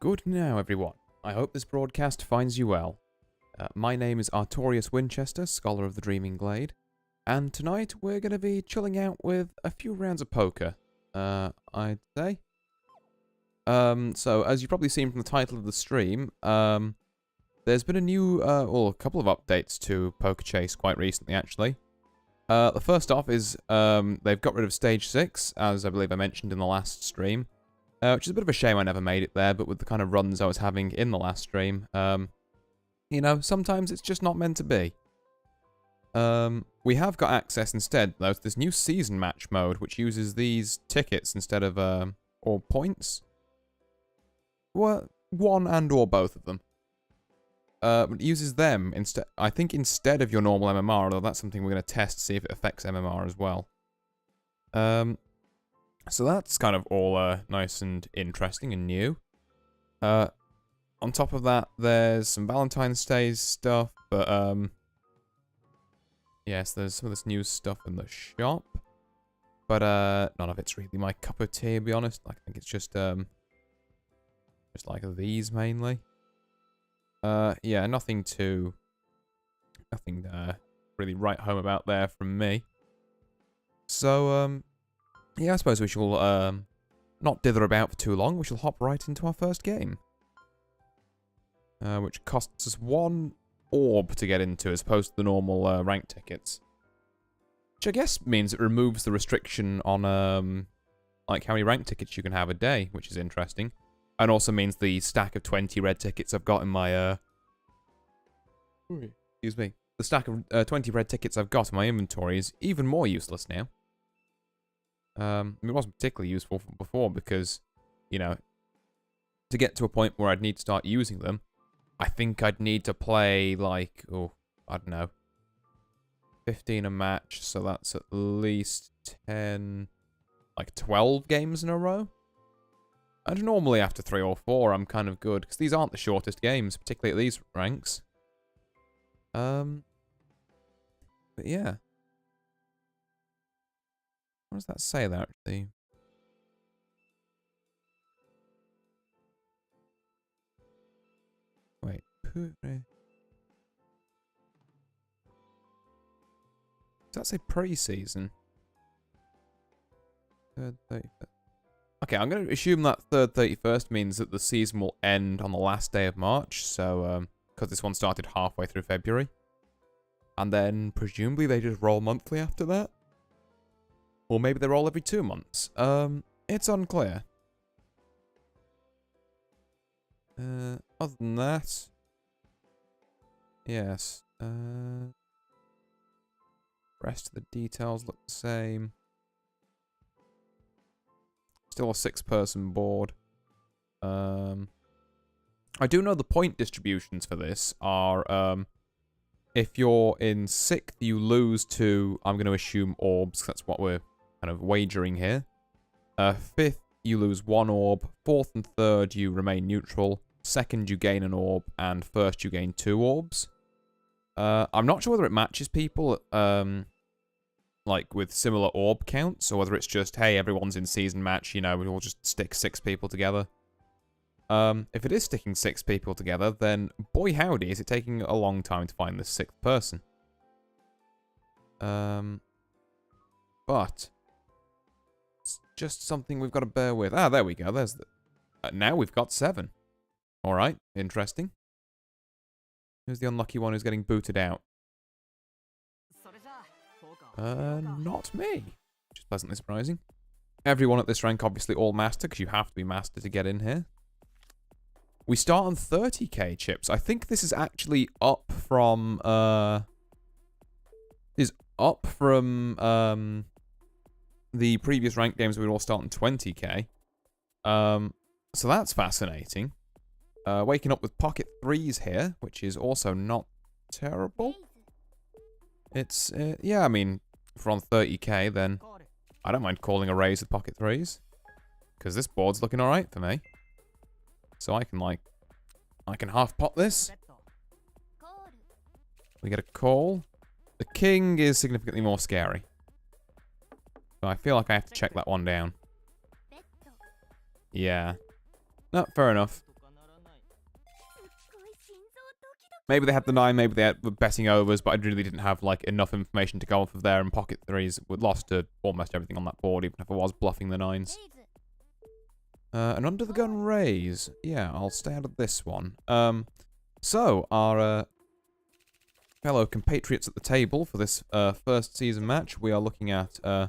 Good now, everyone. I hope this broadcast finds you well. My name is Artorius Winchester, Scholar of the Dreaming Glade, and tonight we're going to be chilling out with a few rounds of poker, I'd say. So, as you've probably seen from the title of the stream, there's been a new, a couple of updates to Poker Chase quite recently, actually. The first off is, they've got rid of Stage 6, as I believe I mentioned in the last stream. Which is a bit of a shame I never made it there, but with the kind of runs I was having in the last stream, you know, sometimes it's just not meant to be. We have got access instead, though, to this new season match mode, which uses these tickets instead of, or points. Well, one and or both of them. It uses them instead, I think instead of your normal MMR, although that's something we're going to test to see if it affects MMR as well. So that's kind of all nice and interesting and new. On top of that, there's some Valentine's Day stuff, but yes, there's some of this new stuff in the shop. But none of it's really my cup of tea, to be honest. I think it's just like these mainly. Yeah, nothing really write home about there from me. So yeah, I suppose we shall, not dither about for too long. We shall hop right into our first game. Which costs us 1 orb to get into, as opposed to the normal, rank tickets. Which I guess means it removes the restriction on, like, how many rank tickets you can have a day, which is interesting. And also means the stack of 20 red tickets I've got in my, excuse me. The stack of 20 red tickets I've got in my inventory is even more useless now. It wasn't particularly useful before because, you know, to get to a point where I'd need to start using them, I think I'd need to play, like, oh, I don't know, 15 a match, so that's at least 10, like 12 games in a row. And normally after 3 or 4, I'm kind of good, because these aren't the shortest games, particularly at these ranks. But yeah. What does that say there, actually? Wait. Does that say pre-season? Third 31st. Okay, I'm going to assume that third 31st means that the season will end on the last day of March, so, because this one started halfway through February. And then, presumably, they just roll monthly after that? Or maybe they roll every 2 months. It's unclear. Other than that... Yes. Rest of the details look the same. Still a 6-person board. I do know the point distributions for this are, if you're in 6th, you lose to, I'm going to assume, orbs. That's what we're kind of wagering here. 5th, you lose 1 orb. 4th and 3rd, you remain neutral. 2nd, you gain an orb. And 1st, you gain 2 orbs. I'm not sure whether it matches people, like, with similar orb counts, or whether it's just, hey, everyone's in season match, you know, we'll just stick 6 people together. If it is sticking 6 people together, then boy howdy, is it taking a long time to find the 6th person. But it's just something we've got to bear with. Ah, there we go. There's the... now we've got 7. Alright, interesting. Who's the unlucky one who's getting booted out? Not me. Which is pleasantly surprising. Everyone at this rank obviously all master, because you have to be master to get in here. We start on 30k chips. I think this is actually up from, the previous rank games we would all start on 20k. So that's fascinating. Waking up with pocket 3s here, which is also not terrible. It's, yeah, I mean, if we're on 30k, then I don't mind calling a raise with pocket 3s. Because this board's looking alright for me. So I can, like, I can half pot this. We get a call. The king is significantly more scary. So I feel like I have to check that one down. Yeah. No, fair enough. Maybe they had the 9, maybe they were betting overs, but I really didn't have like enough information to go off of there, and pocket 3s were lost to almost everything on that board, even if I was bluffing the 9s. An under the gun raise. Yeah, I'll stay out of this one. So, our fellow compatriots at the table for this first season match, we are looking at, I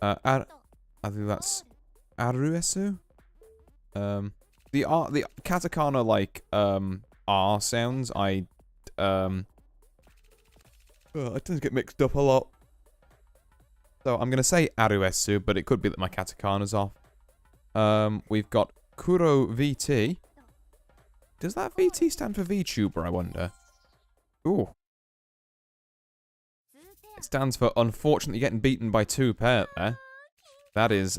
think that's Aruesu? The katakana, like, R sounds, I tend to get mixed up a lot. So, I'm gonna say Aruesu, but it could be that my katakana's off. We've got Kuro VT. Does that VT stand for VTuber, I wonder? Ooh. It stands for unfortunately getting beaten by 2 pair there. That is,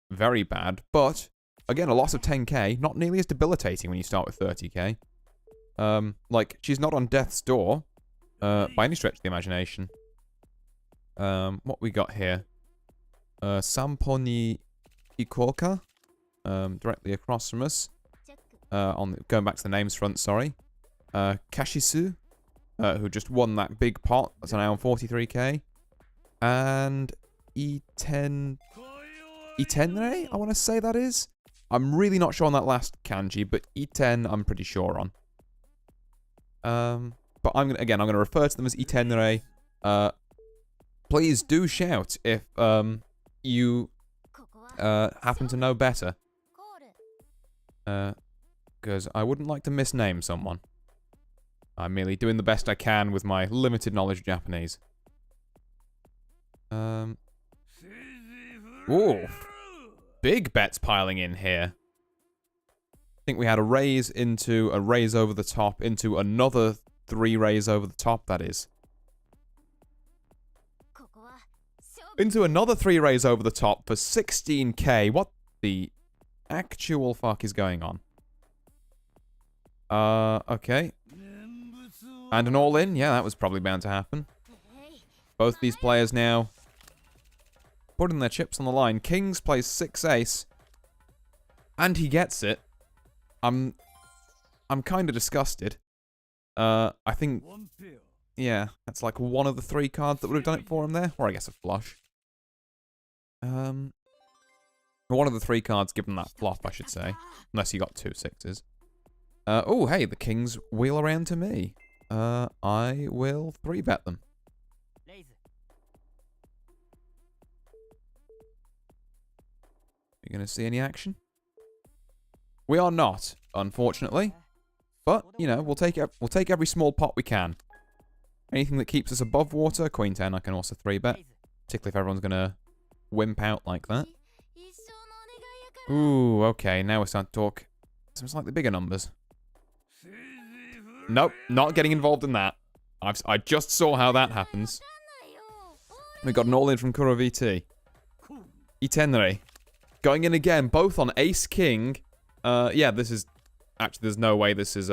very bad. But, again, a loss of 10k, not nearly as debilitating when you start with 30k. Like, she's not on death's door, by any stretch of the imagination. What we got here? Samponi Ikoka, directly across from us. Going back to the names front, sorry. Kashisu, who just won that big pot. That's now on 43k. And Itenre, I want to say that is. I'm really not sure on that last kanji, but Iten I'm pretty sure on. But I'm gonna refer to them as Itenre. Please do shout if you happen to know better. Because I wouldn't like to misname someone. I'm merely doing the best I can with my limited knowledge of Japanese. Ooh. Big bets piling in here. I think we had a raise into a raise over the top into another 3 raise over the top, that is. Into another 3 raise over the top for 16k. What the actual fuck is going on? Okay. And an all-in? Yeah, that was probably bound to happen. Both these players now putting their chips on the line. Kings plays 6-ace. And he gets it. I'm kind of disgusted. I think... Yeah, that's like one of the 3 cards that would have done it for him there. Or I guess a flush. One of the 3 cards given that flop, I should say. Unless he got 2 6s. Oh, hey, the kings wheel around to me. I will 3-bet them. You gonna see any action? We are not, unfortunately. But, you know, we'll take every small pot we can. Anything that keeps us above water, Queen 10 I can also 3-bet. Particularly if everyone's gonna wimp out like that. Ooh, okay, now we're starting to talk some slightly bigger numbers. Nope, not getting involved in that. I just saw how that happens. We got an all-in from Kuro VT. Itenre. Going in again, both on Ace-King. Yeah, this is... Actually, there's no way this is,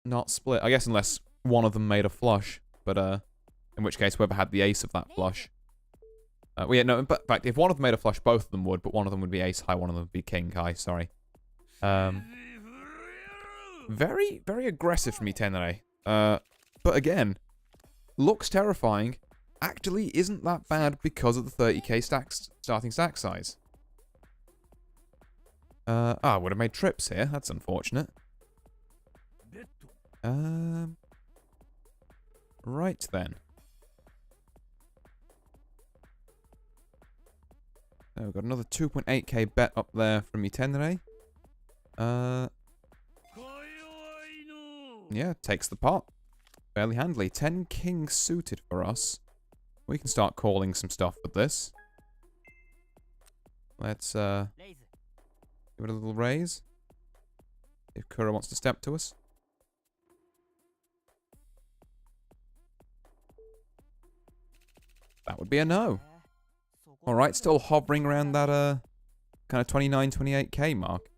not split. I guess unless one of them made a flush. But, in which case, whoever had the ace of that flush. Well, yeah, no, in fact, if one of them made a flush, both of them would, but one of them would be ace high, one of them would be king high, sorry. Very, very aggressive from Itenre. But again, looks terrifying. Actually isn't that bad because of the 30k starting stack size. I would have made trips here. That's unfortunate. Right then. So we've got another 2.8k bet up there from Itenre. Yeah, takes the pot. Fairly handily. 10 kings suited for us. We can start calling some stuff with this. Let's, give it a little raise. If Kuro wants to step to us. That would be a no. Alright, still hovering around that, kind of 29, 28k mark.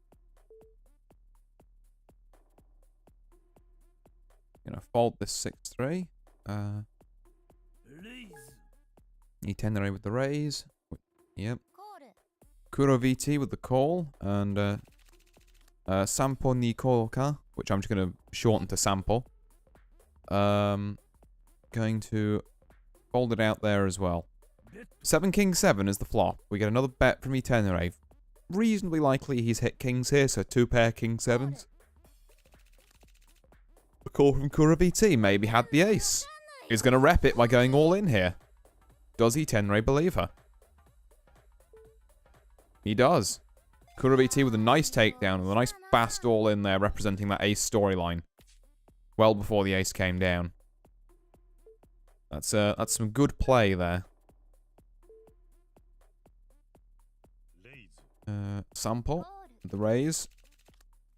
Gonna fold this 6-3. Itenre with the raise. Yep. Kuro VT with the call, and Sampo ni Kolka, which I'm just going to shorten to Sampo. Going to fold it out there as well. 7 King 7 is the flop. We get another bet from Itenere. Reasonably likely he's hit kings here, so 2 pair King 7s. A call from Kuro VT maybe had the ace. He's going to rep it by going all in here. Does Itenere believe her? He does. Kuro VT with a nice takedown and a nice fast all in there representing that ace storyline. Well before the ace came down. That's some good play there. Sampo, the raise.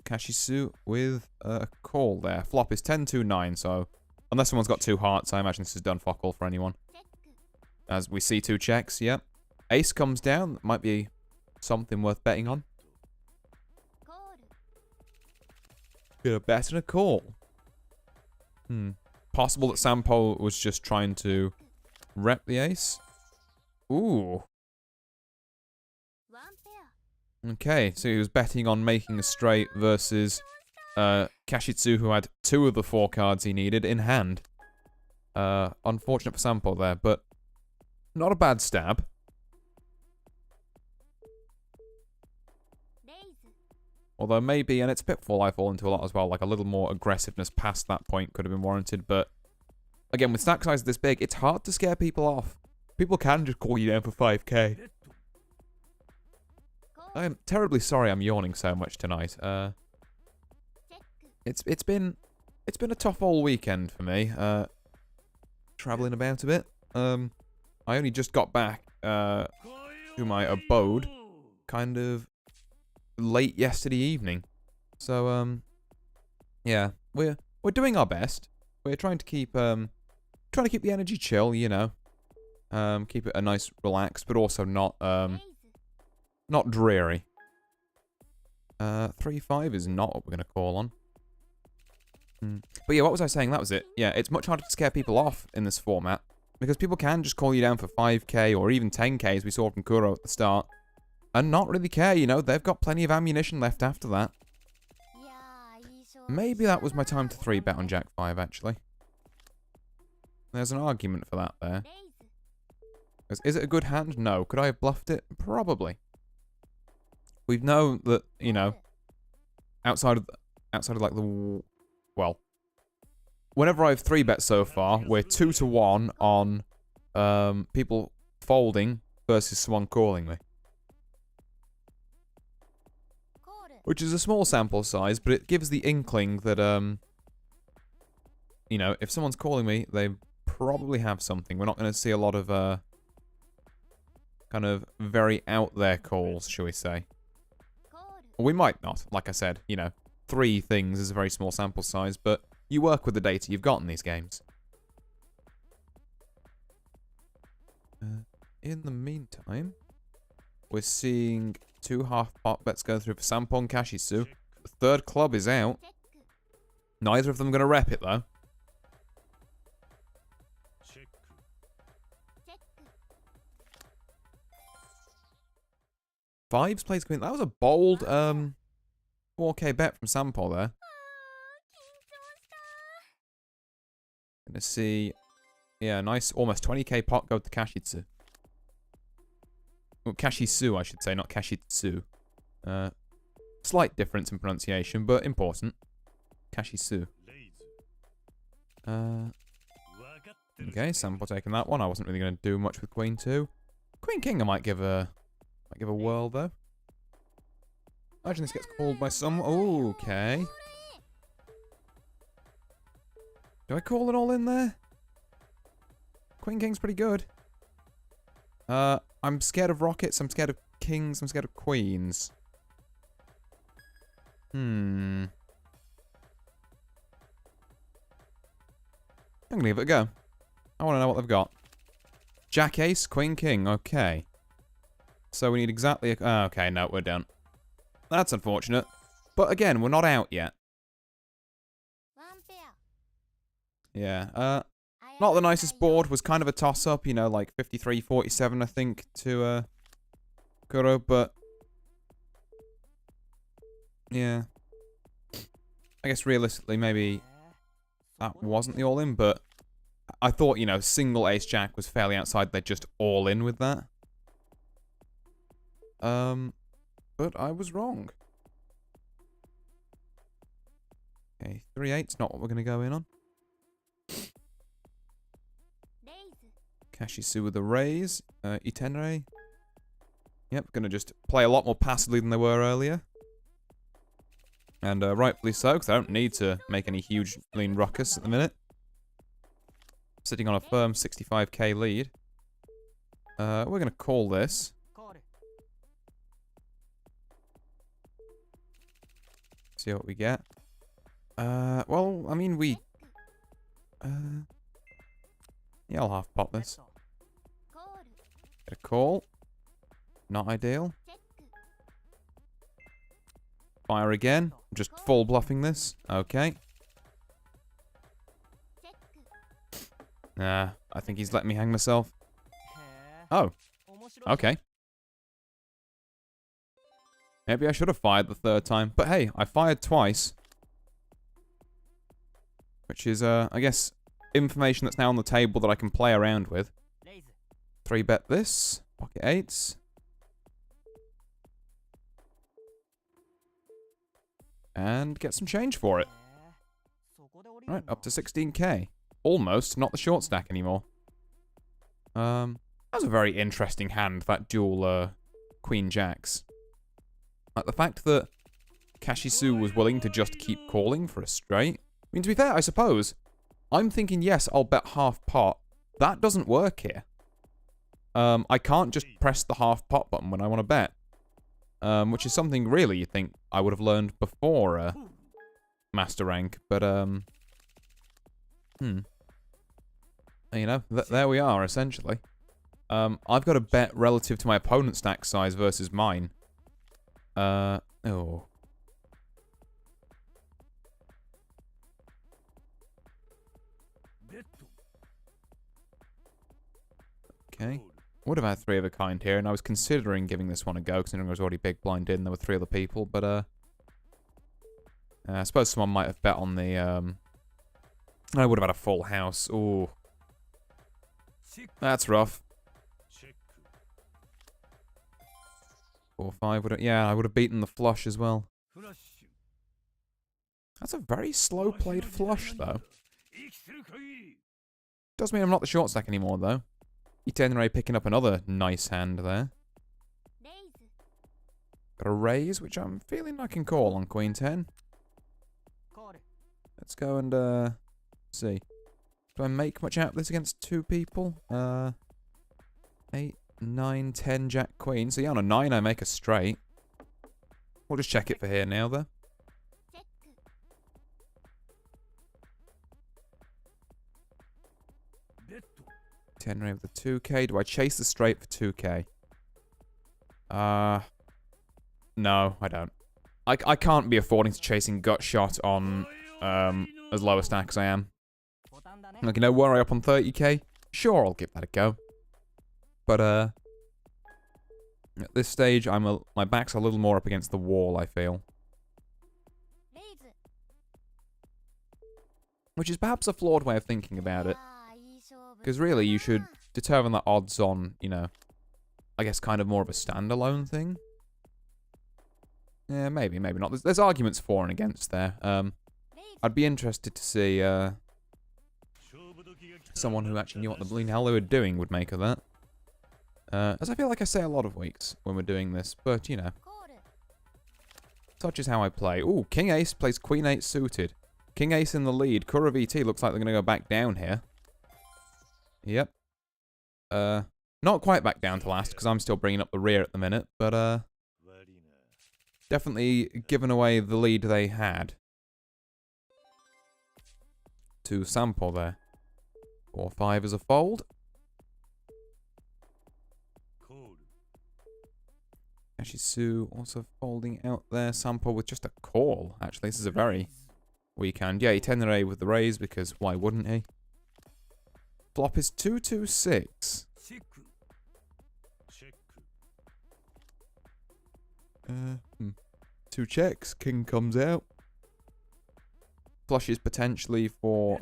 Kashisu with a call there. Flop is 10-2-9, so unless someone's got 2 hearts, I imagine this is done fuck all for anyone. As we see 2 checks, yep. Ace comes down, that might be something worth betting on. Bit of bet and a call. Possible that Sampo was just trying to rep the ace. Ooh. Okay, so he was betting on making a straight versus Kashitsu, who had 2 of the 4 cards he needed in hand. Unfortunate for Sampo there, but not a bad stab. Although maybe, and it's a pitfall I fall into a lot as well, like a little more aggressiveness past that point could have been warranted, but again, with stack size this big, it's hard to scare people off. People can just call you down for 5k. I am terribly sorry I'm yawning so much tonight. It's been a tough all weekend for me. Traveling about a bit. I only just got back to my abode, kind of late yesterday evening. So yeah, we're doing our best. We're trying to keep the energy chill, you know. Keep it a nice relaxed, but also not dreary. 3-5 is not what we're gonna call on. But yeah, what was I saying? That was it. Yeah, it's much harder to scare people off in this format because people can just call you down for 5k or even 10k, as we saw from Kuro at the start, and not really care. You know, they've got plenty of ammunition left after that. Maybe that was my time to 3-bet on Jack 5, actually. There's an argument for that there. Is it a good hand? No. Could I have bluffed it? Probably. We know that, you know, outside of like the, well, whenever I've 3-bet so far, we're 2-1 on people folding versus someone calling me. Which is a small sample size, but it gives the inkling that, you know, if someone's calling me, they probably have something. We're not going to see a lot of, kind of very out there calls, shall we say. We might not, like I said, you know, 3 things is a very small sample size, but you work with the data you've got in these games. In the meantime, we're seeing 2 half-pot bets go through for Sampo and Kashisu. The 3rd club is out. Neither of them going to rep it, though. Fives plays queen. That was a bold 4k bet from Sampo there. Gonna see, yeah, nice, almost 20k pot go to Kashitsu. Well, Kashisu, I should say, not Kashitsu. Slight difference in pronunciation, but important. Kashisu. Okay, Sampo taking that one. I wasn't really going to do much with Queen 2. Queen King I might give a whirl, though. Imagine this gets called by some... Oh, okay. Do I call it all in there? Queen King's pretty good. I'm scared of rockets, I'm scared of kings, I'm scared of queens. I'm gonna give it a go. I want to know what they've got. Jack Ace, Queen King, okay. So we need exactly a... okay, no, we're done. That's unfortunate. But again, we're not out yet. Yeah, not the nicest board. Was kind of a toss-up, you know, like 53-47, I think, to Kuro. But Yeah. I guess realistically, maybe that wasn't the all-in, but I thought, you know, single ace-jack was fairly outside. They're just all-in with that. But I was wrong. Okay, 3-8's not what we're going to go in on. Kashisu with a raise. Itenrei. Yep, going to just play a lot more passively than they were earlier. And rightfully so, because I don't need to make any huge lean ruckus at the minute. Sitting on a firm 65k lead. We're going to call this. See what we get. Well, I mean, we... yeah, I'll half pot this. Get a call. Not ideal. Fire again. Just full bluffing this. Okay. Nah, I think he's letting me hang myself. Oh. Okay. Maybe I should have fired the third time. But hey, I fired twice. Which is, I guess, information that's now on the table that I can play around with. 3-bet this. Pocket 8s. And get some change for it. Right, up to 16k. Almost, not the short stack anymore. That was a very interesting hand, that dual, Queen Jacks. Like, the fact that Kashisu was willing to just keep calling for a straight. I mean, to be fair, I suppose. I'm thinking, yes, I'll bet half pot. That doesn't work here. I can't just press the half pot button when I want to bet. Which is something really you think I would have learned before Master Rank, but you know, there we are essentially. I've got to bet relative to my opponent's stack size versus mine. Oh. Okay. Would have had 3 of a kind here, and I was considering giving this one a go, considering I was already big blind in, and there were 3 other people, but, I suppose someone might have bet on the, I would have had a full house. Ooh. That's rough. 4-5 would have, yeah, I would have beaten the flush as well. That's a very slow played flush, though. Does mean I'm not the short stack anymore, though. Itenrei picking up another nice hand there. Got a raise, which I'm feeling I can call on Queen 10. Let's go and, see. Do I make much out of this against 2 people? 8, 9, 10, Jack, Queen. So yeah, on a 9 I make a straight. We'll just check it for here now, though. Tenrei with the 2k. Do I chase the straight for 2k? No, I don't. I can't be affording to chasing gut shot on as low a stack as I am. Like, you know, were I up on 30k? Sure, I'll give that a go. But at this stage, my back's a little more up against the wall, I feel. Which is perhaps a flawed way of thinking about it. Because really, you should determine the odds on, you know, I guess kind of more of a standalone thing. Yeah, maybe, maybe not. There's arguments for and against there. I'd be interested to see someone who actually knew what the bleeding hell they were doing would make of that. As I feel like I say a lot of weeks when we're doing this, but, you know. Such is how I play. Ooh, King Ace plays Queen 8 suited. King Ace in the lead. Kura VT looks like they're going to go back down here. Yep. Not quite back down to last, because I'm still bringing up the rear at the minute, but, definitely given away the lead they had. To Sampo there. 4-5 is a fold. Kashisu also folding out there. Sampo with just a call. Actually, this is a very weak hand. Yeah, Itenrei with the raise, because why wouldn't he? Flop is 2-2-6. 2 checks. King comes out. Flushes potentially for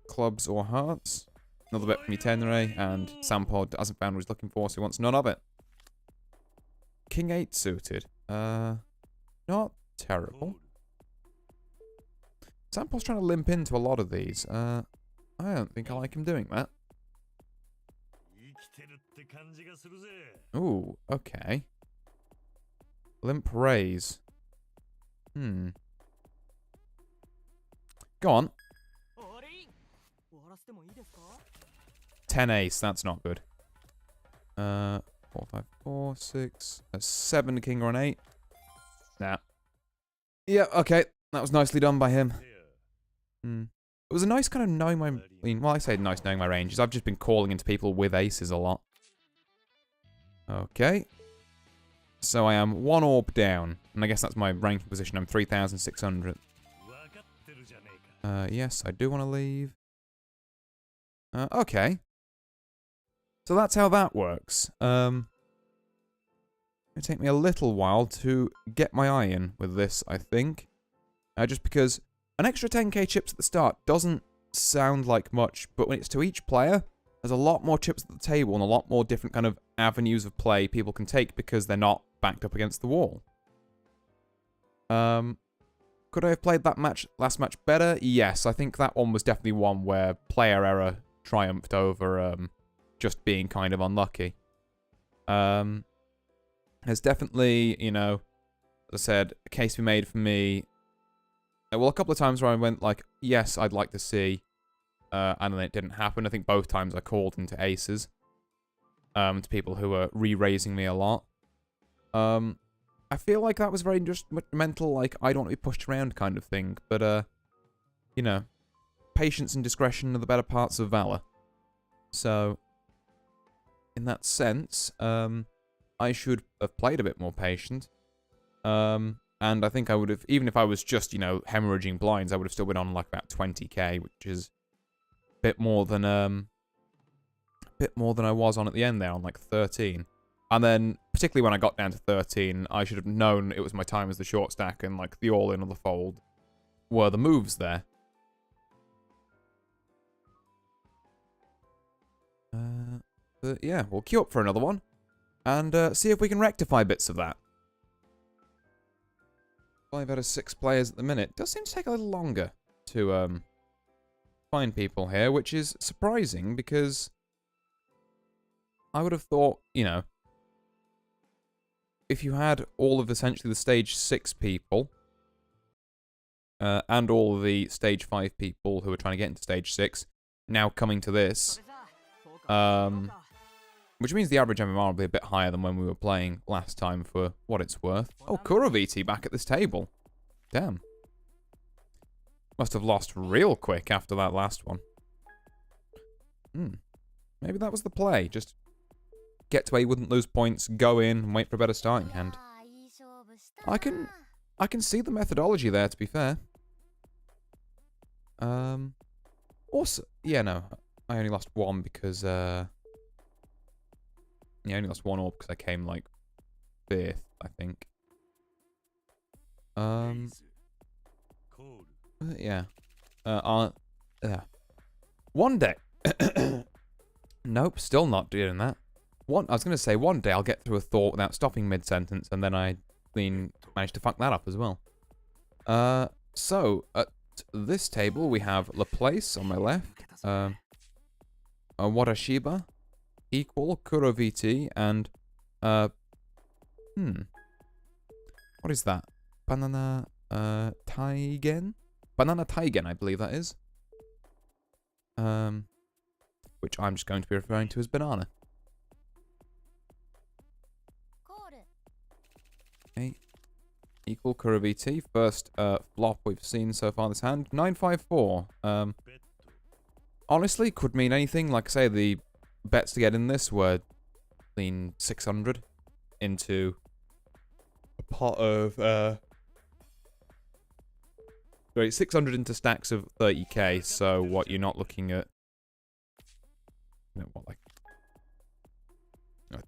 clubs or hearts. Another bit from your Tenere, and Sampod hasn't found what he's looking for, so he wants none of it. King 8 suited. Not terrible. Sampod's trying to limp into a lot of these. I don't think I like him doing that. Ooh, okay. Limp raise. Go on. 10 ace, that's not good. 4, 5, 4, 6, a 7 king or an 8. Nah. Yeah, okay. That was nicely done by him. It was a nice kind of knowing my... well, I say nice knowing my ranges. I've just been calling into people with aces a lot. Okay. So I am 1 orb down. And I guess that's my ranking position. I'm 3,600. Yes, I do want to leave. Okay. So that's how that works. It'll take me a little while to get my eye in with this, I think. Just because an extra 10k chips at the start doesn't sound like much, but when it's to each player, there's a lot more chips at the table and a lot more different kind of avenues of play people can take because they're not backed up against the wall. Could I have played that last match better? Yes, I think that one was definitely one where player error triumphed over just being kind of unlucky. There's definitely, you know, as I said, a case to be made for me. Well, a couple of times where I went like, yes, I'd like to see, and then it didn't happen. I think both times I called into aces to people who were re-raising me a lot. I feel like that was very just mental, like, I don't want to be pushed around kind of thing. But, you know, patience and discretion are the better parts of valor. So, in that sense, I should have played a bit more patient. And I think I would have, even if I was just, you know, hemorrhaging blinds, I would have still been on like about 20k, which is a bit more than I was on at the end there, on like 13. And then, particularly when I got down to 13, I should have known it was my time as the short stack and like the all-in or the fold were the moves there. But yeah, we'll queue up for another one and see if we can rectify bits of that. 5 out of 6 players at the minute. It does seem to take a little longer to find people here, which is surprising because I would have thought, you know, if you had all of essentially the stage 6 people and all of the stage 5 people who are trying to get into stage 6 now coming to this, which means the average MMR will be a bit higher than when we were playing last time for what it's worth. Oh, Kuroviti back at this table. Damn. Must have lost real quick after that last one. Maybe that was the play. Just get to where you wouldn't lose points, go in, and wait for a better starting hand. I can see the methodology there, to be fair. Also, yeah, no. I only lost 1 because, yeah, I only lost 1 orb because I came, like, 5th, I think. Yeah. One day. Nope, still not doing that. I was going to say, one day I'll get through a thought without stopping mid-sentence, and then I managed to fuck that up as well. So, at this table, we have Laplace on my left. Wadashiba. Equal, Kuroviti, and, what is that? Banana, Taigen? Banana Taigen, I believe that is. Which I'm just going to be referring to as banana. Okay. Equal Kuroviti. First, flop we've seen so far this hand. 954. Honestly, could mean anything. Like I say, the bets to get in this were lean 600 into a pot of, sorry, 600 into stacks of 30k, so what, you're not looking at, you know, what, like,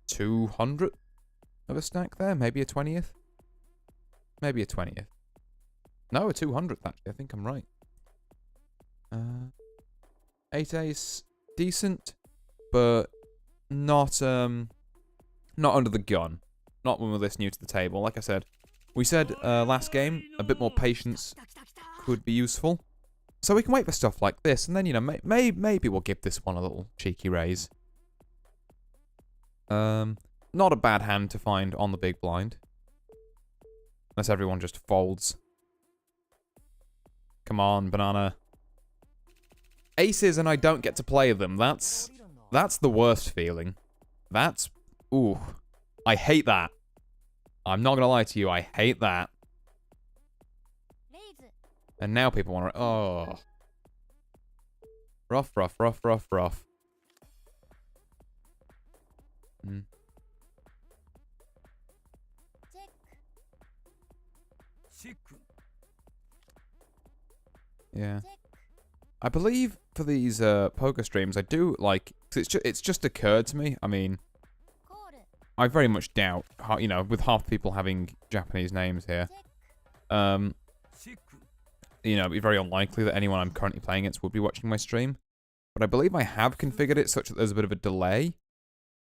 200 of a stack there? Maybe a 20th? Maybe a 20th. No, a 200th, actually. I think I'm right. 8 ace. Decent, but not under the gun. Not when we're this new to the table. Like I said, we said last game, a bit more patience could be useful. So we can wait for stuff like this, and then, you know, maybe we'll give this one a little cheeky raise. Not a bad hand to find on the big blind. Unless everyone just folds. Come on, banana. Aces and I don't get to play them. That's the worst feeling. Ooh. I hate that. I'm not gonna lie to you, I hate that. And now people want to... Oh. Rough. Yeah. I believe for these poker streams, I do like... It's just occurred to me. I mean, I very much doubt, you know, with half the people having Japanese names here, you know, it'd be very unlikely that anyone I'm currently playing against would be watching my stream. But I believe I have configured it such that there's a bit of a delay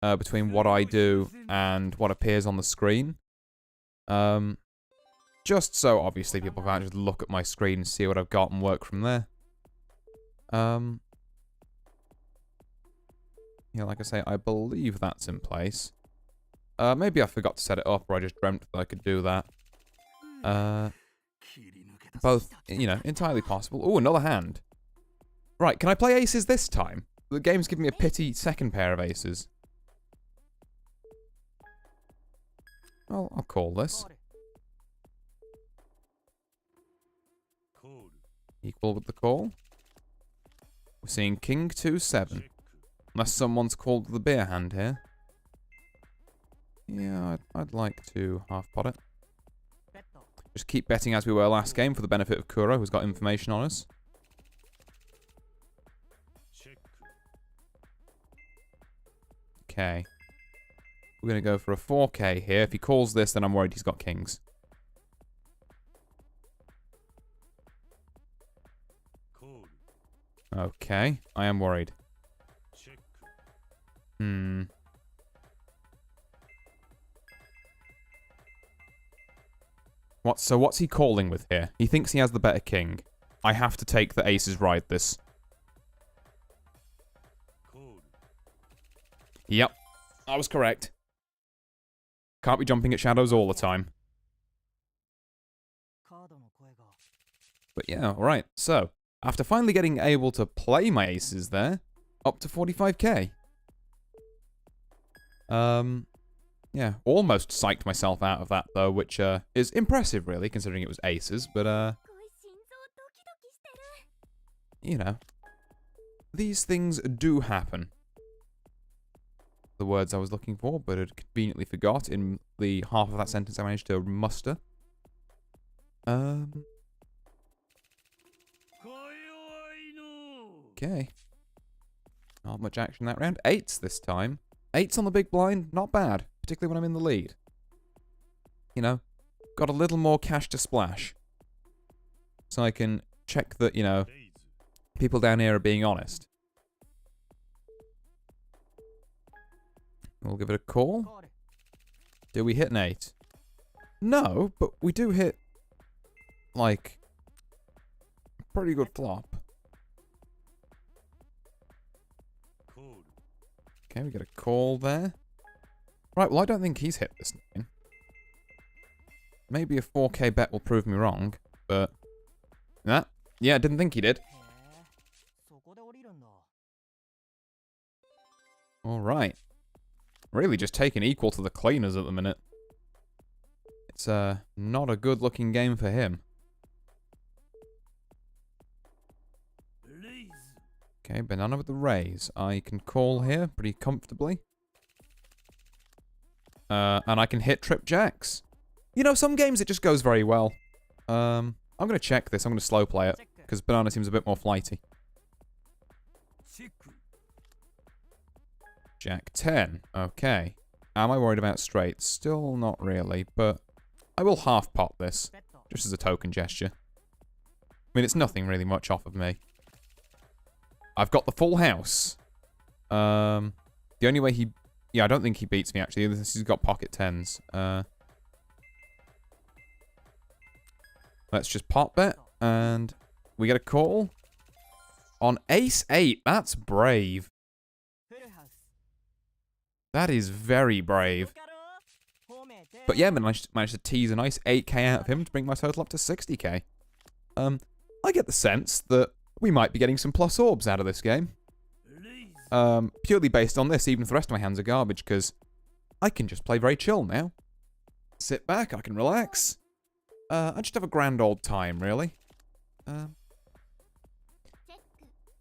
between what I do and what appears on the screen. Just so, obviously, people can't just look at my screen and see what I've got and work from there. Yeah, like I say, I believe that's in place. Maybe I forgot to set it up, or I just dreamt that I could do that. Both, you know, entirely possible. Oh, another hand. Right, can I play aces this time? The game's giving me a pity second pair of aces. Well, I'll call this. Equal with the call. We're seeing king 2-7. Unless someone's called the beer hand here. Yeah, I'd like to half pot it. Just keep betting as we were last game for the benefit of Kuro, who's got information on us. Okay. We're going to go for a 4K here. If he calls this, then I'm worried he's got kings. Okay, I am worried. What's he calling with here? He thinks he has the better king. I have to take the aces ride this. Yep, I was correct. Can't be jumping at shadows all the time. But yeah, alright. So, after finally getting able to play my aces there, up to 45k. Yeah, almost psyched myself out of that, though, which is impressive, really, considering it was aces, but, you know, these things do happen. The words I was looking for, but had conveniently forgot in the half of that sentence I managed to muster. Okay. Not much action that round. 8s this time. 8s on the big blind, not bad. Particularly when I'm in the lead. You know, got a little more cash to splash. So I can check that, you know, people down here are being honest. We'll give it a call. Do we hit an 8? No, but we do hit, like, a pretty good flop. Okay, we get a call there. Right, well, I don't think he's hit this 9. Maybe a 4k bet will prove me wrong, but... Yeah, I didn't think he did. Alright. Really just taking equal to the cleaners at the minute. It's not a good looking game for him. Okay, banana with the raise. I can call here pretty comfortably. And I can hit trip jacks. You know, some games it just goes very well. I'm going to check this. I'm going to slow play it. Because banana seems a bit more flighty. Jack 10. Okay. Am I worried about straights? Still not really, but I will half pot this, just as a token gesture. I mean, it's nothing really much off of me. I've got the full house. The only way he... Yeah, I don't think he beats me, actually. He's got pocket tens. Let's just pot bet, and we get a call. On ace 8, that's brave. That is very brave. But yeah, managed to tease a nice 8k out of him to bring my total up to 60k. I get the sense that we might be getting some plus orbs out of this game. Purely based on this, even if the rest of my hands are garbage, because I can just play very chill now. Sit back, I can relax. I just have a grand old time, really.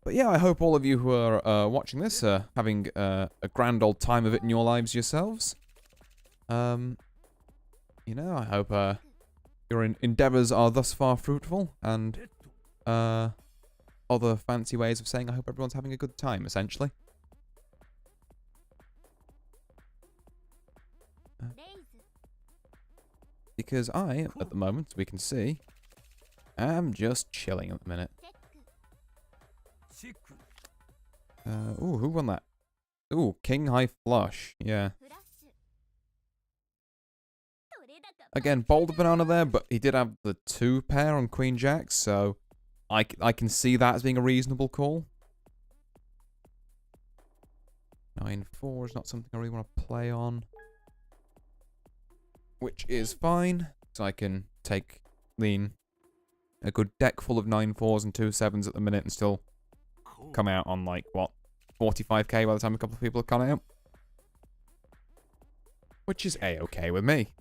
But yeah, I hope all of you who are watching this are having a grand old time of it in your lives yourselves. You know, I hope your endeavours are thus far fruitful, and other fancy ways of saying I hope everyone's having a good time, essentially. Because I, at the moment, we can see, am just chilling at the minute. Ooh, who won that? Ooh, King High Flush, yeah. Again, boulder banana there, but he did have the 2 pair on Queen Jack, so I can see that as being a reasonable call. 9-4 is not something I really want to play on. Which is fine, so I can lean a good deck full of 9-4s and 2-7s at the minute and still come out on, like, what, 45k by the time a couple of people have come out? Which is A-okay with me.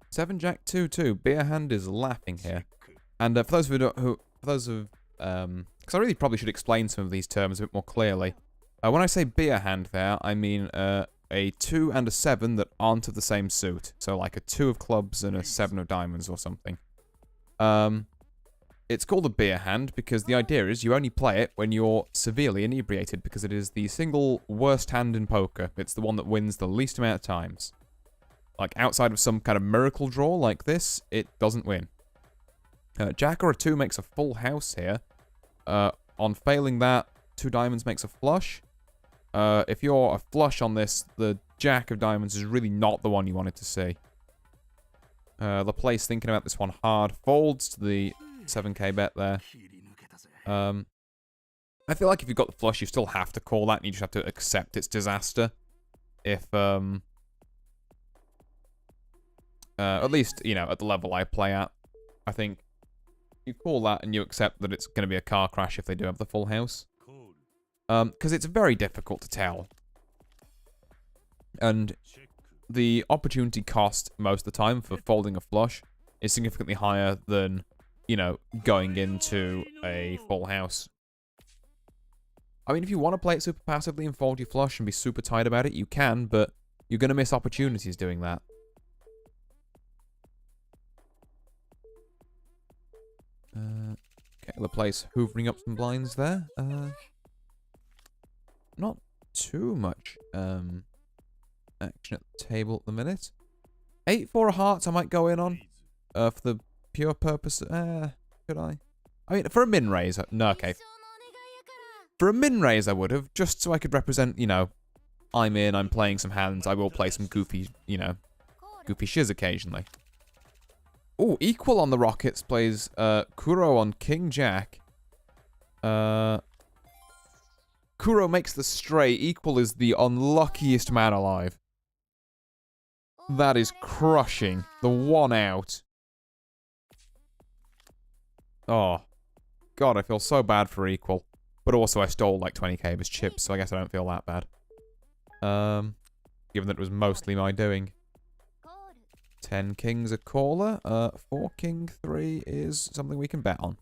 Seven Jack 2-2. Beer hand is laughing here. And for those who because I really probably should explain some of these terms a bit more clearly. When I say beer hand there, I mean a 2 and a 7 that aren't of the same suit. So like a 2 of clubs and a 7 of diamonds or something. It's called a beer hand because the idea is you only play it when you're severely inebriated because it is the single worst hand in poker. It's the one that wins the least amount of times. Like outside of some kind of miracle draw like this, it doesn't win. Jack or a 2 makes a full house here. On failing that, 2 diamonds makes a flush. If you're a flush on this, the Jack of diamonds is really not the one you wanted to see. The place thinking about this one hard folds to the 7k bet there. I feel like if you've got the flush, you still have to call that, and you just have to accept its disaster. If, at least, you know, at the level I play at, I think you call that and you accept that it's going to be a car crash if they do have the full house. Because it's very difficult to tell. And the opportunity cost most of the time for folding a flush is significantly higher than, you know, going into a full house. I mean, if you want to play it super passively and fold your flush and be super tight about it, you can, but you're going to miss opportunities doing that. Okay, the place hoovering up some blinds there. Not too much action at the table at the minute. 8-4 of hearts I might go in on. For the pure purpose... could I? I mean, for a min raise... No, okay. For a min raise I would have, just so I could represent, you know, I'm in, I'm playing some hands, I will play some goofy, you know, goofy shiz occasionally. Ooh, equal on the Rockets plays Kuro on King Jack. Kuro makes the straight. Equal is the unluckiest man alive. That is crushing. The 1 out. Oh. God, I feel so bad for Equal. But also I stole like 20k of his chips, so I guess I don't feel that bad. Given that it was mostly my doing. 10 kings a caller. 4 king 3 is something we can bet on.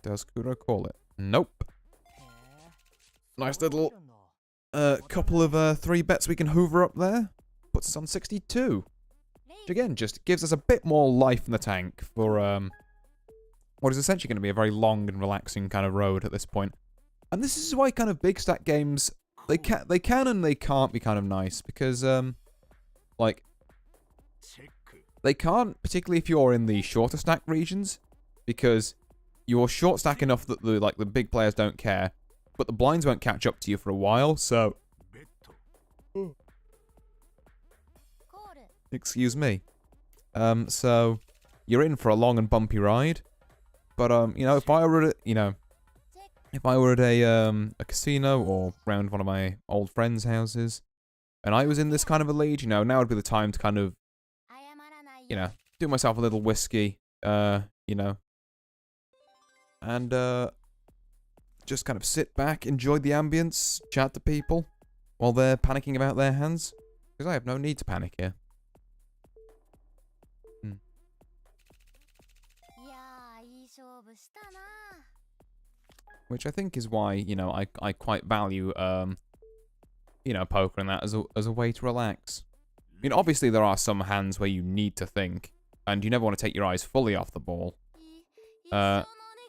Does Kuro call it? Nope. Nice little couple of 3 bets we can hoover up there. Puts us on 62. Which again just gives us a bit more life in the tank for what is essentially going to be a very long and relaxing kind of road at this point. And this is why kind of big stack games, they can and they can't be kind of nice. Because, like, they can't, particularly if you're in the shorter stack regions. Because you're short stack enough that the big players don't care. But the blinds won't catch up to you for a while, so... Excuse me. So, you're in for a long and bumpy ride. But, you know, if I were at, if I were at a casino or round one of my old friends' houses, and I was in this kind of a lead, you know, now would be the time to kind of, you know, do myself a little whiskey, you know, and, just kind of sit back, enjoy the ambience, chat to people while they're panicking about their hands. Because I have no need to panic here. Which I think is why, you know, I quite value, you know, poker and that as a way to relax. I mean, obviously there are some hands where you need to think, and you never want to take your eyes fully off the ball.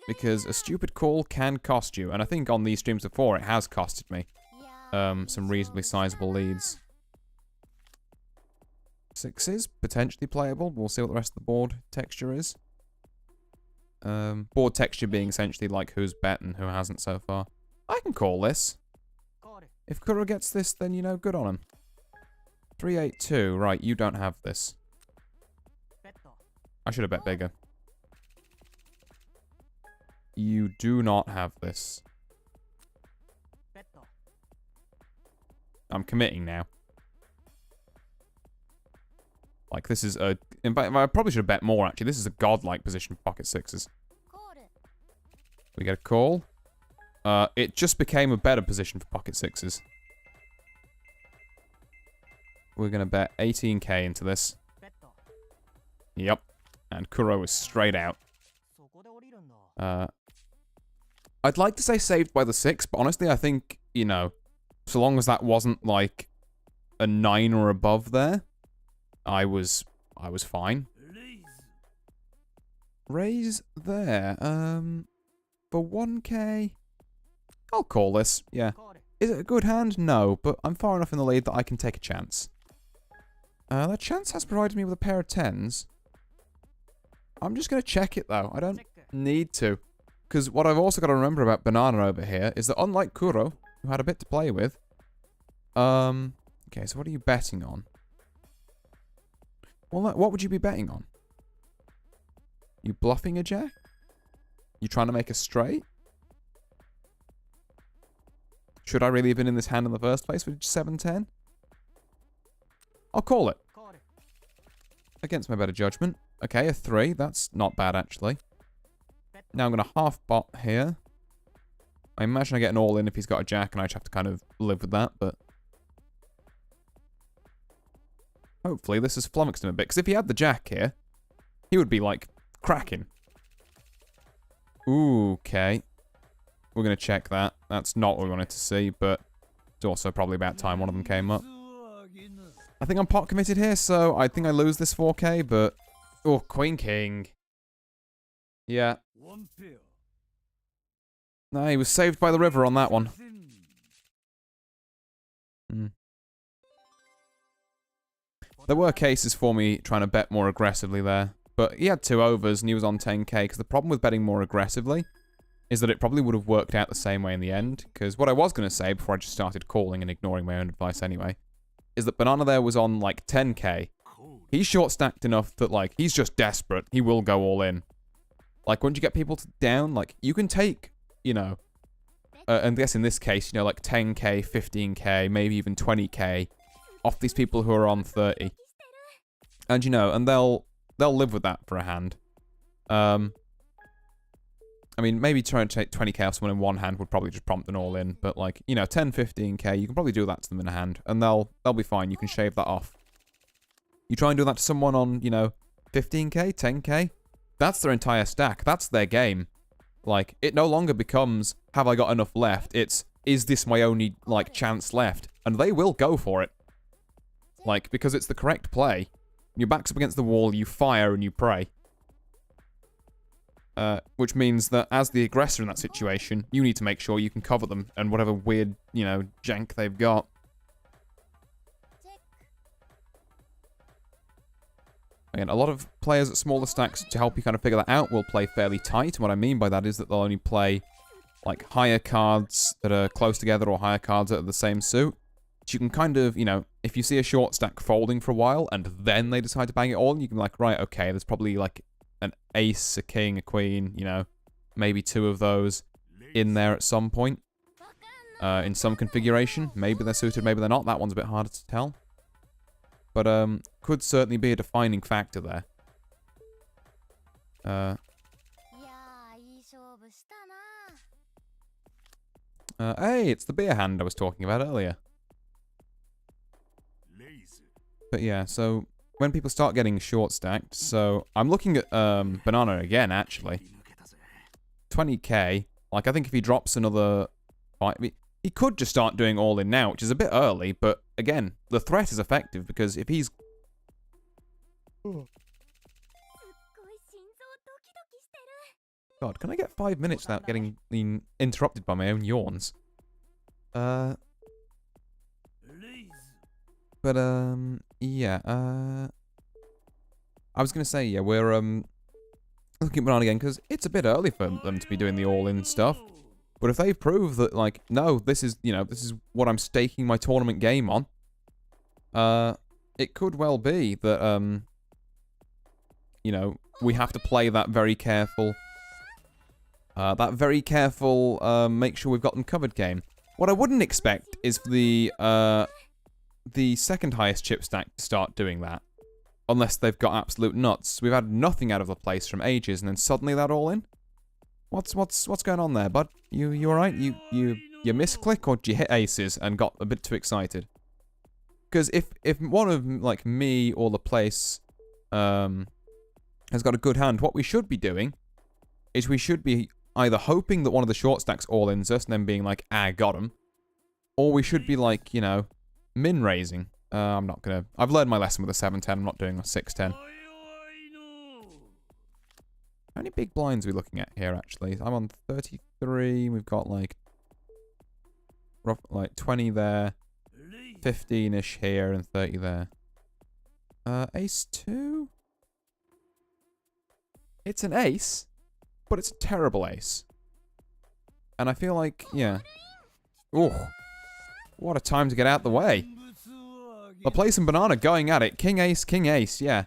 Because a stupid call can cost you, and I think on these streams before it has costed me some reasonably sizable leads. Sixes, potentially playable. We'll see what the rest of the board texture is. Board texture being essentially like who's bet and who hasn't so far. I can call this. If Kuro gets this, then, you know, good on him. 3-8-2. Right, you don't have this. I should have bet bigger. You do not have this. I'm committing now. Like, this is a... In fact, I probably should have bet more, actually. This is a godlike position for pocket sixes. We get a call. It just became a better position for pocket sixes. We're going to bet 18k into this. Yep. And Kuro is straight out. I'd like to say saved by the 6, but honestly, I think, you know, so long as that wasn't, like, a 9 or above there, I was fine. Raise there. For 1k, I'll call this. Yeah. Is it a good hand? No, but I'm far enough in the lead that I can take a chance. That chance has provided me with a pair of 10s. I'm just going to check it, though. I don't need to. Because what I've also got to remember about Banana over here is that unlike Kuro, who had a bit to play with... Okay, so what are you betting on? Well, what would you be betting on? You bluffing a jack? You trying to make a straight? Should I really have been in this hand in the first place with 7-10? I'll call it. Against my better judgment. Okay, a 3. That's not bad, actually. Now I'm going to half bot here. I imagine I get an all-in if he's got a jack, and I just have to kind of live with that, but... Hopefully this has flummoxed him a bit, because if he had the jack here, he would be, like, cracking. Ooh, okay. We're going to check that. That's not what we wanted to see, but it's also probably about time one of them came up. I think I'm pot committed here, so I think I lose this 4k, but... Oh, Queen King. Yeah. No, he was saved by the river on that one. There were cases for me trying to bet more aggressively there. But he had 2 overs and he was on 10k, because the problem with betting more aggressively is that it probably would have worked out the same way in the end. Because what I was going to say before I just started calling and ignoring my own advice anyway, is that Banana there was on like 10k. He's short-stacked enough that, like, he's just desperate. He will go all in. Like, once you get people down, like, you can take, you know, and I guess in this case, you know, like 10k, 15k, maybe even 20k off these people who are on 30. And, you know, and they'll live with that for a hand. I mean, maybe trying to take 20k off someone in one hand would probably just prompt an all-in, but, like, you know, 10, 15k, you can probably do that to them in a hand, and they'll be fine. You can shave that off. You try and do that to someone on, you know, 15k, 10k, that's their entire stack. That's their game. Like, it no longer becomes, have I got enough left? It's, is this my only, like, chance left? And they will go for it. Like, because it's the correct play. Your back's up against the wall, you fire and you pray. Which means that as the aggressor in that situation, you need to make sure you can cover them and whatever weird, you know, jank they've got. Again, a lot of players at smaller stacks, to help you kind of figure that out, will play fairly tight. What I mean by that is that they'll only play, like, higher cards that are close together or higher cards that are the same suit. So you can kind of, you know, if you see a short stack folding for a while and then they decide to bang it all, you can be like, right, okay, there's probably, like, an ace, a king, a queen, you know, maybe 2 of those in there at some point. In some configuration. Maybe they're suited, maybe they're not. That one's a bit harder to tell. But, could certainly be a defining factor there. Hey, it's the beer hand I was talking about earlier. But yeah, so when people start getting short stacked, so I'm looking at Banana again, actually. 20k. Like, I think if he drops another 5, he could just start doing all in now, which is a bit early, but again, the threat is effective because if he's... God, can I get 5 minutes without getting interrupted by my own yawns? Yeah, I was gonna say, yeah, we're, looking at Banana again, because it's a bit early for them to be doing the all-in stuff. But if they prove that, like, no, this is, you know, this is what I'm staking my tournament game on, it could well be that, you know, we have to play that very careful, make sure we've got them covered game. What I wouldn't expect is for the second highest chip stack to start doing that. Unless they've got absolute nuts. We've had nothing out of the place from ages, and then suddenly that all in? What's going on there, bud? You alright? You misclick, or did you hit aces and got a bit too excited? Because if one of, like, me or the place has got a good hand, what we should be doing is we should be either hoping that one of the short stacks all-ins us and then being like, ah, got him. Or we should be, like, you know, min-raising. I'm not gonna... I've learned my lesson with a 7-10. I'm not doing a 6-10. How many big blinds are we looking at here, actually? I'm on 33. We've got, like... rough, like, 20 there. 15-ish here and 30 there. Ace 2? It's an ace, but it's a terrible ace. And I feel like, yeah. Ooh. What a time to get out the way. Laplace and Banana going at it. King, ace, yeah.